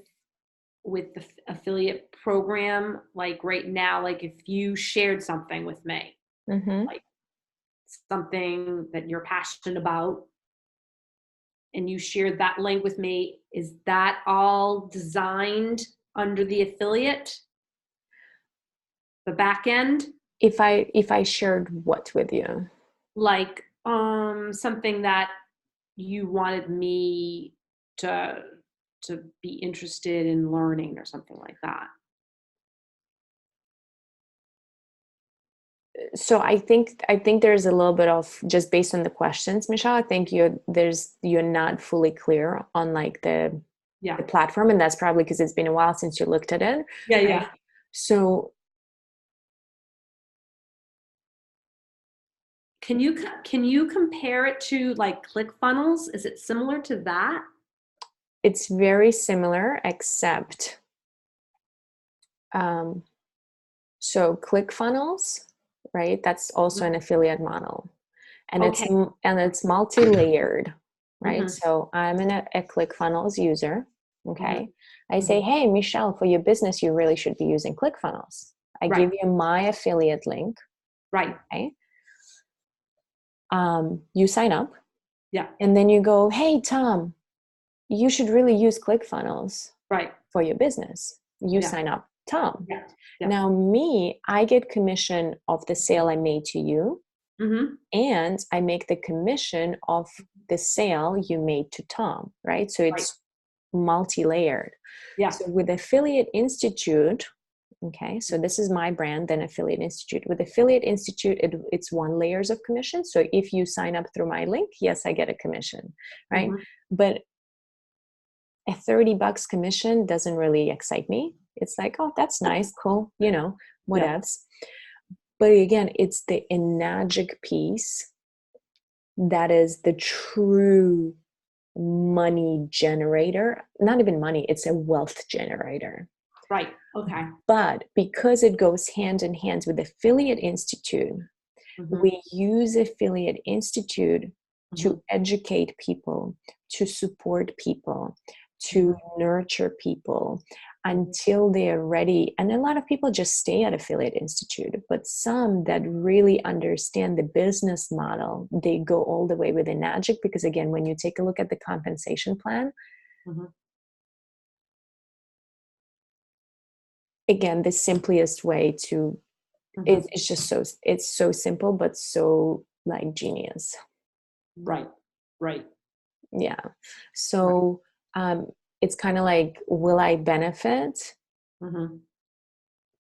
the affiliate program? Like right now, like if you shared something with me, Mm-hmm. like something that you're passionate about, and you shared that link with me, is that all designed under the affiliate, the back end? If I shared what with you? Like something that you wanted me to be interested in learning or something like that. So I think there's a little bit of, just based on the questions, Michelle, I think you're not fully clear on like Yeah. the platform, and that's probably because it's been a while since you looked at it, Yeah, right? yeah. So Can you compare it to like ClickFunnels? Is it similar to that? it's very similar, except um, so ClickFunnels, right? That's also an affiliate model, and Okay. it's multi-layered, right? Mm-hmm. So I'm a ClickFunnels user. Mm-hmm. Okay, I Mm-hmm. say, hey, Michelle, for your business, you really should be using ClickFunnels. I Right. give you my affiliate link. Right. Okay. You sign up Yeah. and then you go, hey, Tom, you should really use ClickFunnels Right. for your business. You Yeah. sign up, Tom. Yeah. Yeah. Now me, I get commission of the sale I made to you, Mm-hmm. and I make the commission of the sale you made to Tom, right? So Right. it's multi-layered. Yeah. So with Affiliate Institute, okay, so this is my brand, then Affiliate Institute. With Affiliate Institute, it's 1 layers of commission. So if you sign up through my link, yes, I get a commission, right? Mm-hmm. But a $30 commission doesn't really excite me. It's like, oh, that's nice, cool, what Yeah. else? But again, it's the enagic piece that is the true money generator. Not even money, it's a wealth generator. Right. Okay. But because it goes hand in hand with Affiliate Institute, Mm-hmm. we use Affiliate Institute Mm-hmm. to educate people, to support people, to Mm-hmm. nurture people Mm-hmm. until they are ready. And a lot of people just stay at Affiliate Institute, but some that really understand the business model, they go all the way with Enagic, because again, when you take a look at the compensation plan, Mm-hmm. again, the simplest way to Mm-hmm. it's just it's so simple but so like genius. Right. Right. Yeah. Right. So it's kind of like, will I benefit? Mm-hmm.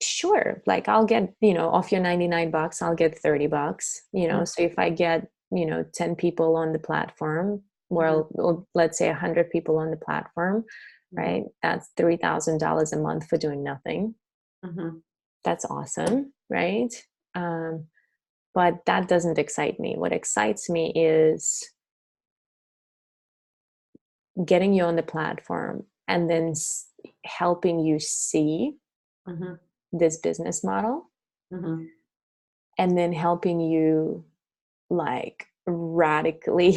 Sure. Like I'll get, off your $99, I'll get $30, Mm-hmm. So if I get, 10 people on the platform, Mm-hmm. well, let's say 100 people on the platform, Mm-hmm. right? That's $3,000 a month for doing nothing. Mm-hmm. That's awesome, right? Um, but that doesn't excite me. What excites me is getting you on the platform and then helping you see Mm-hmm. this business model, Mm-hmm. and then helping you like radically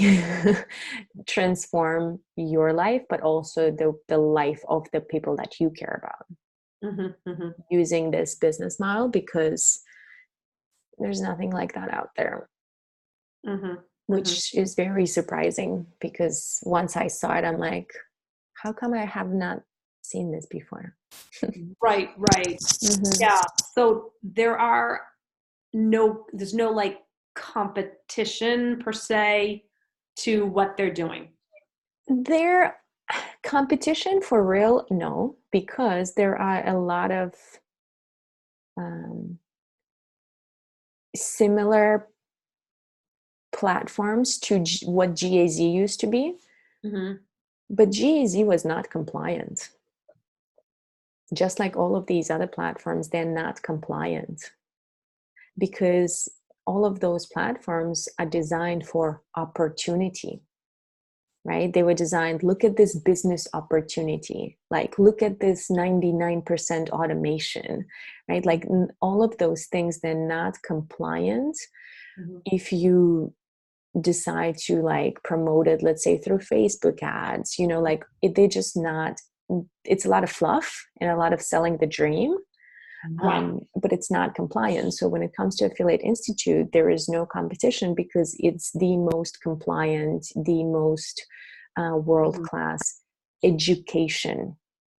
transform your life, but also the life of the people that you care about Mm-hmm. Mm-hmm. using this business model, because there's nothing like that out there, Mm-hmm. Mm-hmm. which is very surprising, because once I saw it, I'm like, how come I have not seen this before? Right. Right. Mm-hmm. Yeah. So there's no like competition per se to what they're doing. Their competition for real, no, because there are a lot of um, similar platforms to what GAZ used to be, Mm-hmm. but GAZ was not compliant. Just like all of these other platforms, they're not compliant, because all of those platforms are designed for opportunity, right? They were designed, look at this business opportunity, like look at this 99% automation, right? Like all of those things, they're not compliant. Mm-hmm. If you decide to like promote it, let's say through Facebook ads, like they're just not, it's a lot of fluff and a lot of selling the dream, Right. but it's not compliant. So when it comes to Affiliate Institute, there is no competition, because it's the most compliant, the most world Mm-hmm. class education.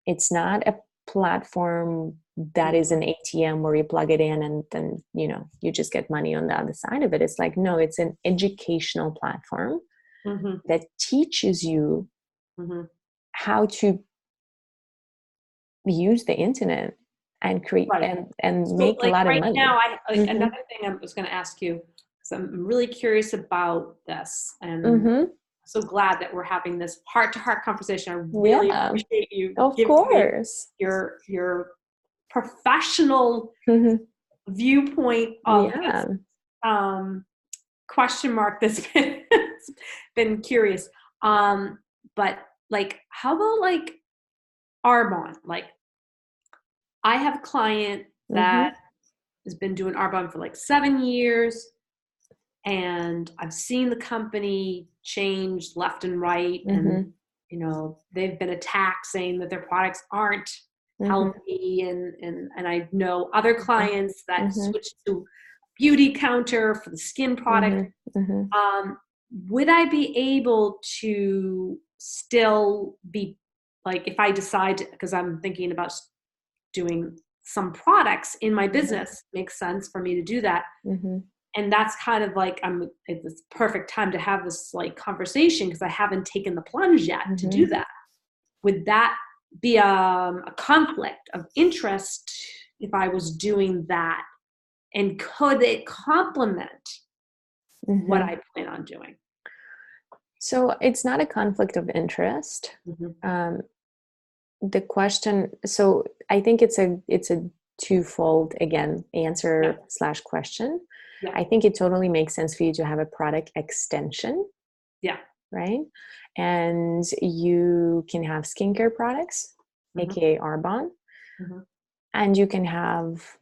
It's not a platform that is an ATM where you plug it in and then you just get money on the other side of it. It's like, no, it's an educational platform Mm-hmm. that teaches you Mm-hmm. how to use the internet and create Right. and So, make a like lot of right money. now, Mm-hmm. another thing I was going to ask you, because I'm really curious about this, and Mm-hmm. so glad that we're having this heart-to-heart conversation. I really Yeah, appreciate you of giving me course. your professional Mm-hmm. viewpoint of this Yeah. um, question mark that's been curious. But like, how about like Arbonne? Like, I have a client Mm-hmm. that has been doing Arbonne for like 7 years, and I've seen the company change left and right, and Mm-hmm. they've been attacked saying that their products aren't Mm-hmm. healthy, and I know other clients that Mm-hmm. switched to beauty counter for the skin product. Mm-hmm. Mm-hmm. Would I be able to still be like, if I decide, because I'm thinking about doing some products in my business, makes sense for me to do that. Mm-hmm. And that's kind of like, it's perfect time to have this like conversation because I haven't taken the plunge yet to Mm-hmm. do that. Would that be a conflict of interest if I was doing that? And could it complement what Mm-hmm. I plan on doing? So it's not a conflict of interest. Mm-hmm. Um, the question, so I think it's a twofold again Yeah. answer slash question. Yeah. I think it totally makes sense for you to have a product extension, Yeah. right? And you can have skincare products, Mm-hmm. aka Arbonne, Mm-hmm. and you can have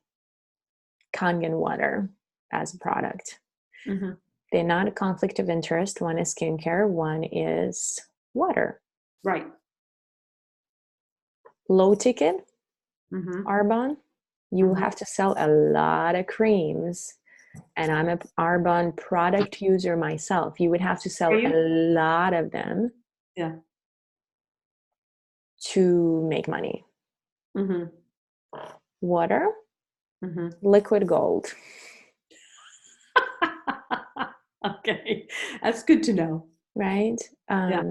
Kangen water as a product. Mm-hmm. They're not a conflict of interest. One is skincare, one is water. Right. Low ticket, Mm-hmm. Arbonne, you will Mm-hmm. have to sell a lot of creams. And I'm an Arbonne product user myself. You would have to Are sell a you? lot of them Yeah. to make money. Mm-hmm. Water, Mm-hmm. liquid gold. Okay. That's good to know. Right? Yeah.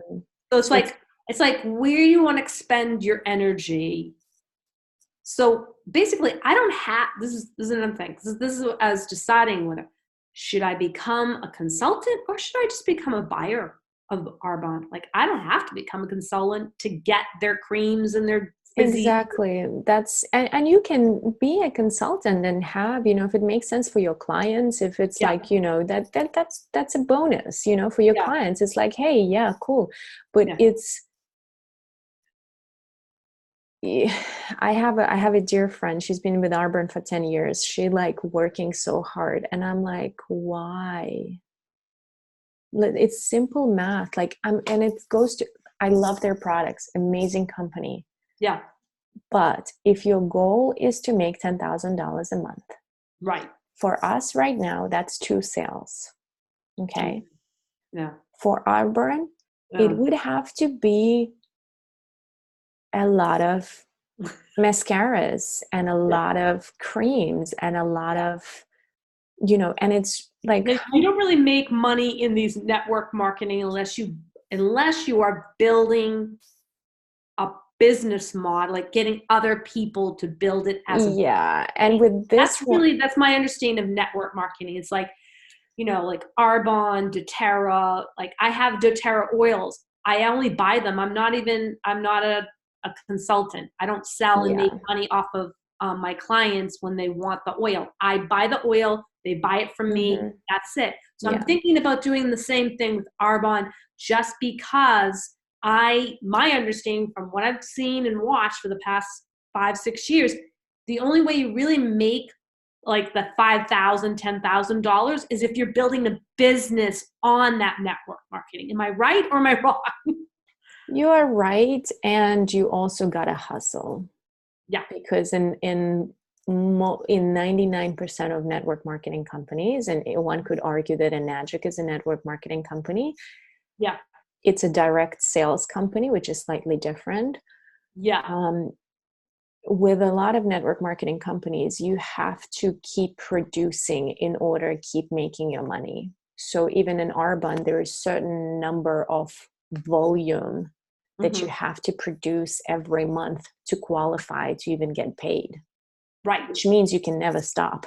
So it's It's like, it's like where you want to expend your energy. So basically, I don't have, this is another thing. This is I was deciding whether should I become a consultant or should I just become a buyer of Arbonne? Like I don't have to become a consultant to get their creams and their fizzy. exactly that's and you can be a consultant and have, if it makes sense for your clients, if it's Yeah. like, that's a bonus, for your Yeah. clients. It's like, hey, yeah, cool. But Yeah. it's I have a dear friend. She's been with Arbonne for 10 years. She like working so hard. And I'm like, why? It's simple math. Like and it goes to, I love their products, amazing company. Yeah. But if your goal is to make $10,000 a month, Right. for us right now, that's 2 sales. Mm. Okay. Yeah. For Arbonne, it Yeah. would have to be a lot of mascaras and a Yeah. lot of creams and a lot of, and it's like, You don't really make money in these network marketing unless you are building a business model, like getting other people to build it as a yeah. And business. with That's this one, really, that's my understanding of network marketing. It's like, like Arbonne, doTERRA, like I have doTERRA oils. I only buy them. I'm not a consultant. I don't sell and make yeah. money off of my clients when they want the oil. I buy the oil, they buy it from me. Hmm. That's it. So I'm Yeah. thinking about doing the same thing with Arbonne just because my understanding from what I've seen and watched for the past 5-6 years, the only way you really make like the $5,000, $10,000 is if you're building a business on that network marketing. Am I right or am I wrong? You are right. And you also got to hustle, Yeah. because in 99% of network marketing companies, and one could argue that Enagic is a network marketing company, Yeah. it's a direct sales company, which is slightly different. Yeah. With a lot of network marketing companies, you have to keep producing in order to keep making your money. So even in Arbonne, there is certain number of volume that you Mm-hmm. have to produce every month to qualify to even get paid, Right. which means you can never stop.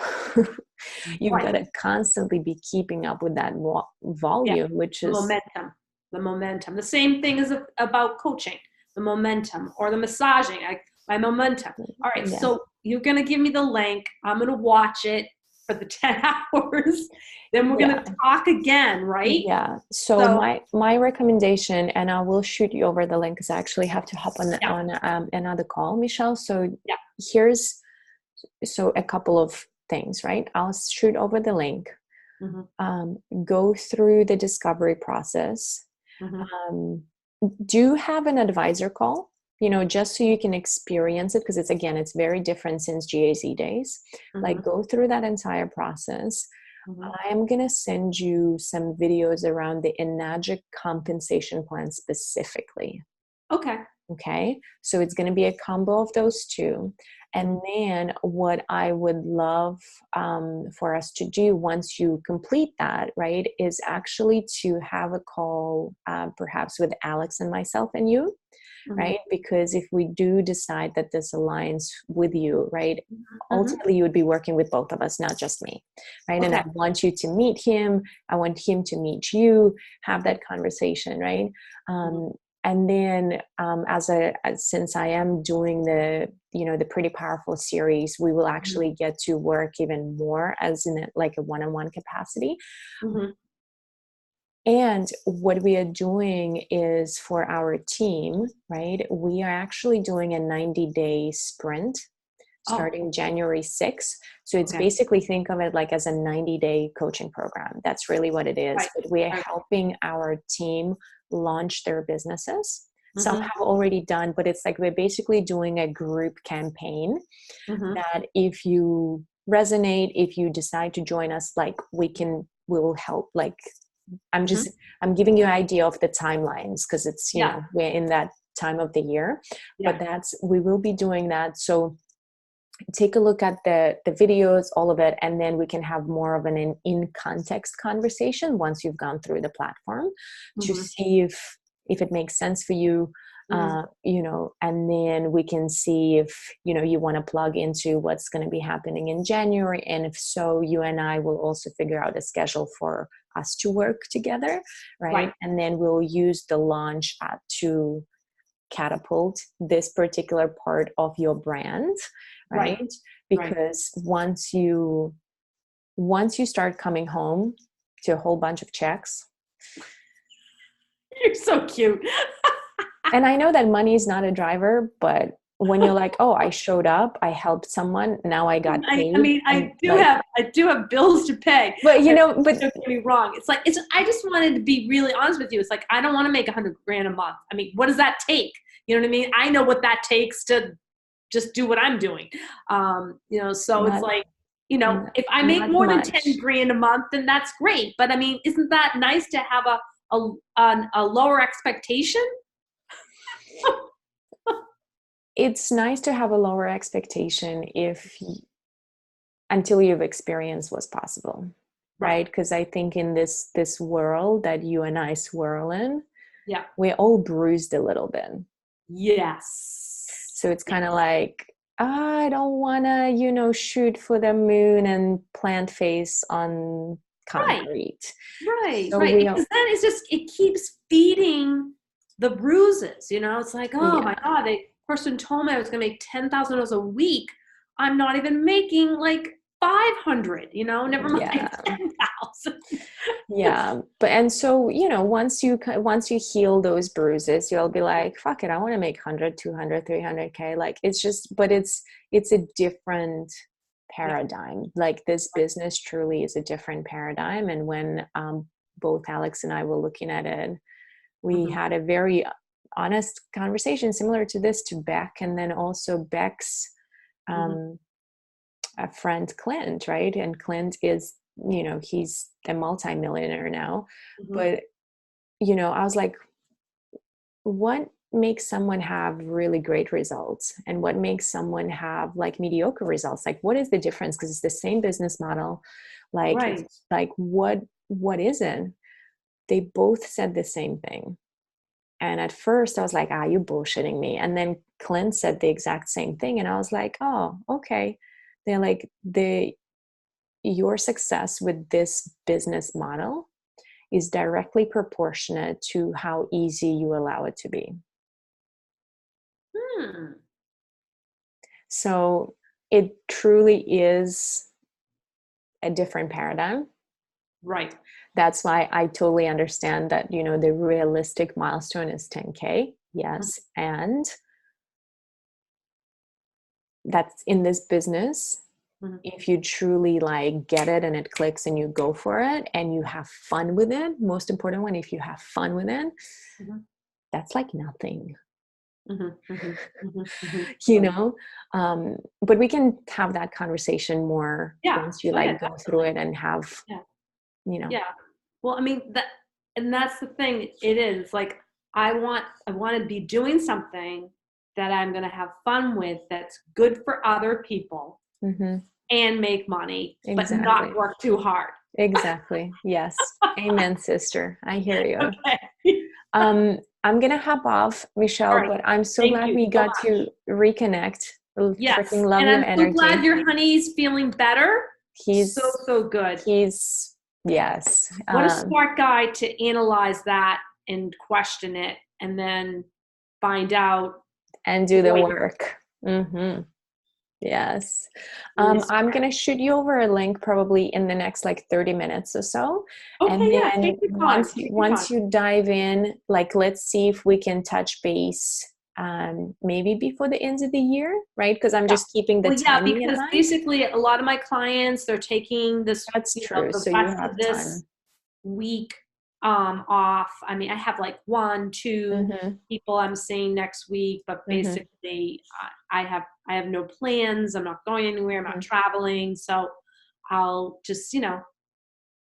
You've got Right. to constantly be keeping up with that Yeah. volume, which The is, momentum. The momentum. The same thing is about coaching. The momentum or the massaging. My momentum. All right. yeah. So you're going to give me the link. I'm going to watch it for the 10 hours. Then we're going Yeah. to talk again, right? Yeah. So So my recommendation, and I will shoot you over the link because I actually have to hop on yeah. another call, Michelle. So Yeah. here's a couple of things, right? I'll shoot over the link. Go through the discovery process. Mm-hmm. Do have an advisor call. just so you can experience it, because it's very different since GAZ days. Like, go through that entire process. I am going to send you some videos around the Enagic compensation plan specifically. Okay. Okay. So it's going to be a combo of those two. And then what I would love for us to do once you complete that, right, is actually to have a call perhaps with Alex and myself and you, right? Because if we do decide that this aligns with you, right, ultimately you would be working with both of us, not just me, right? Okay. And I want you to meet him. I want him to meet you, have that conversation, right? And then since I am doing the Pretty Powerful series, we will actually get to work even more as in like a one-on-one capacity. And what we are doing is for our team, right? We are actually doing a 90-day sprint starting January 6th. So it's basically, think of it like as a 90-day coaching program. That's really what it is. But we are helping our team launch their businesses. Some have already done, but it's like we're basically doing a group campaign that if you resonate, if you decide to join us, like we will help. Like I'm giving you an idea of the timelines because it's, we're in that time of the year, but we will be doing that. So take a look at the videos, all of it, and then we can have more of an in context conversation once you've gone through the platform to see if it makes sense for you, and then we can see if, you want to plug into what's going to be happening in January. And if so, you and I will also figure out a schedule for us to work together. Right. And then we'll use the launch to catapult this particular part of your brand. Right. Because once you start coming home to a whole bunch of checks. You're so cute. And I know that money is not a driver, but when you're like, oh, I showed up, I helped someone, now I got paid. I do have bills to pay. But don't get me wrong. I just wanted to be really honest with you. It's like, I don't want to make $100,000 a month. I mean, what does that take? You know what I mean? I know what that takes to just do what I'm doing. So it's like, if I make more than $10,000 a month, then that's great. But I mean, isn't that nice to have a lower expectation? It's nice to have a lower expectation until you've experienced what's possible, right? Because I think in this world that you and I swirl in, we're all bruised a little bit. Yes. So it's kind of like, I don't want to, shoot for the moon and plant face on concrete. Right. Because then it keeps feeding the bruises, it's like, oh my God, the person told me I was going to make $10,000 a week. I'm not even making like 500, never mind 10,000. But, and so, once you heal those bruises, you'll be like, fuck it, I want to make 100, 200, 300K. Like, it's just, but it's a different paradigm. Like, this business truly is a different paradigm. And when both Alex and I were looking at it, we had a very honest conversation similar to this to Beck, and then also Beck's a friend, Clint, right? And Clint is, he's a multimillionaire now. But, I was like, what makes someone have really great results and what makes someone have like mediocre results? Like, what is the difference? Because it's the same business model. Like, it's like, what is it? They both said the same thing. And at first I was like, you're bullshitting me. And then Clint said the exact same thing. And I was like, oh, okay. They're like, your success with this business model is directly proportionate to how easy you allow it to be. So it truly is a different paradigm. Right. That's why I totally understand that, the realistic milestone is 10K. Yes. And that's in this business. If you truly like get it and it clicks and you go for it and you have fun with it, most important one, if you have fun with it, that's like nothing. Mhm, mhm, mhm, mhm. You So, know, but we can have that conversation more yeah. once you Oh, yeah, like go through definitely. it and have, Yeah. you know. Yeah. Well, I mean, and that's the thing. It is like I want to be doing something that I'm going to have fun with, that's good for other people Hmm. and make money, but not Exactly. work too hard. Exactly. Yes. Amen, sister. I hear you. Okay. I'm gonna hop off, All Michelle, right. but I'm so Thank glad you we so got much. to reconnect. Freaking Yes. love And your I'm so energy. glad your honey's feeling better. So, He's so good. he's yes. What a smart guy to analyze that and question it and then find out. And do the Boy, work. Hmm. Yes. really I'm smart. gonna shoot you over a link probably in the next like 30 minutes or so. And Okay, yeah, then take your time. Take your time. once you dive in, like let's see if we can touch base maybe before the end of the year, right? Because I'm Yeah. just keeping the Well, yeah, timing in because mind. basically a lot of my clients, they're taking this, That's true. the So you rest of have this time. week off. I mean, I have like one, two Mm-hmm. people I'm seeing next week, but Mm-hmm. basically I have no plans. I'm not going anywhere. I'm not Mm-hmm. traveling. So I'll just,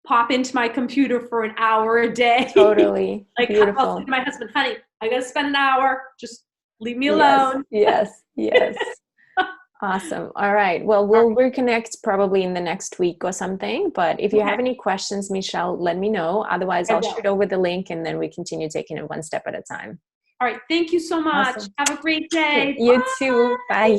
pop into my computer for an hour a day. Totally. Like I'll say Beautiful. to my husband, honey, I gotta spend an hour. Just leave me Yes. alone. Yes. Yes. Awesome. All right. Well, All we'll reconnect probably in the next week or something. But if right. you Okay, have any questions, Michelle, let me know. Otherwise, I I'll will. shoot over the link and then we continue taking it one step at a time. All right. Thank you so much. Awesome. Have a great day. You too. Bye.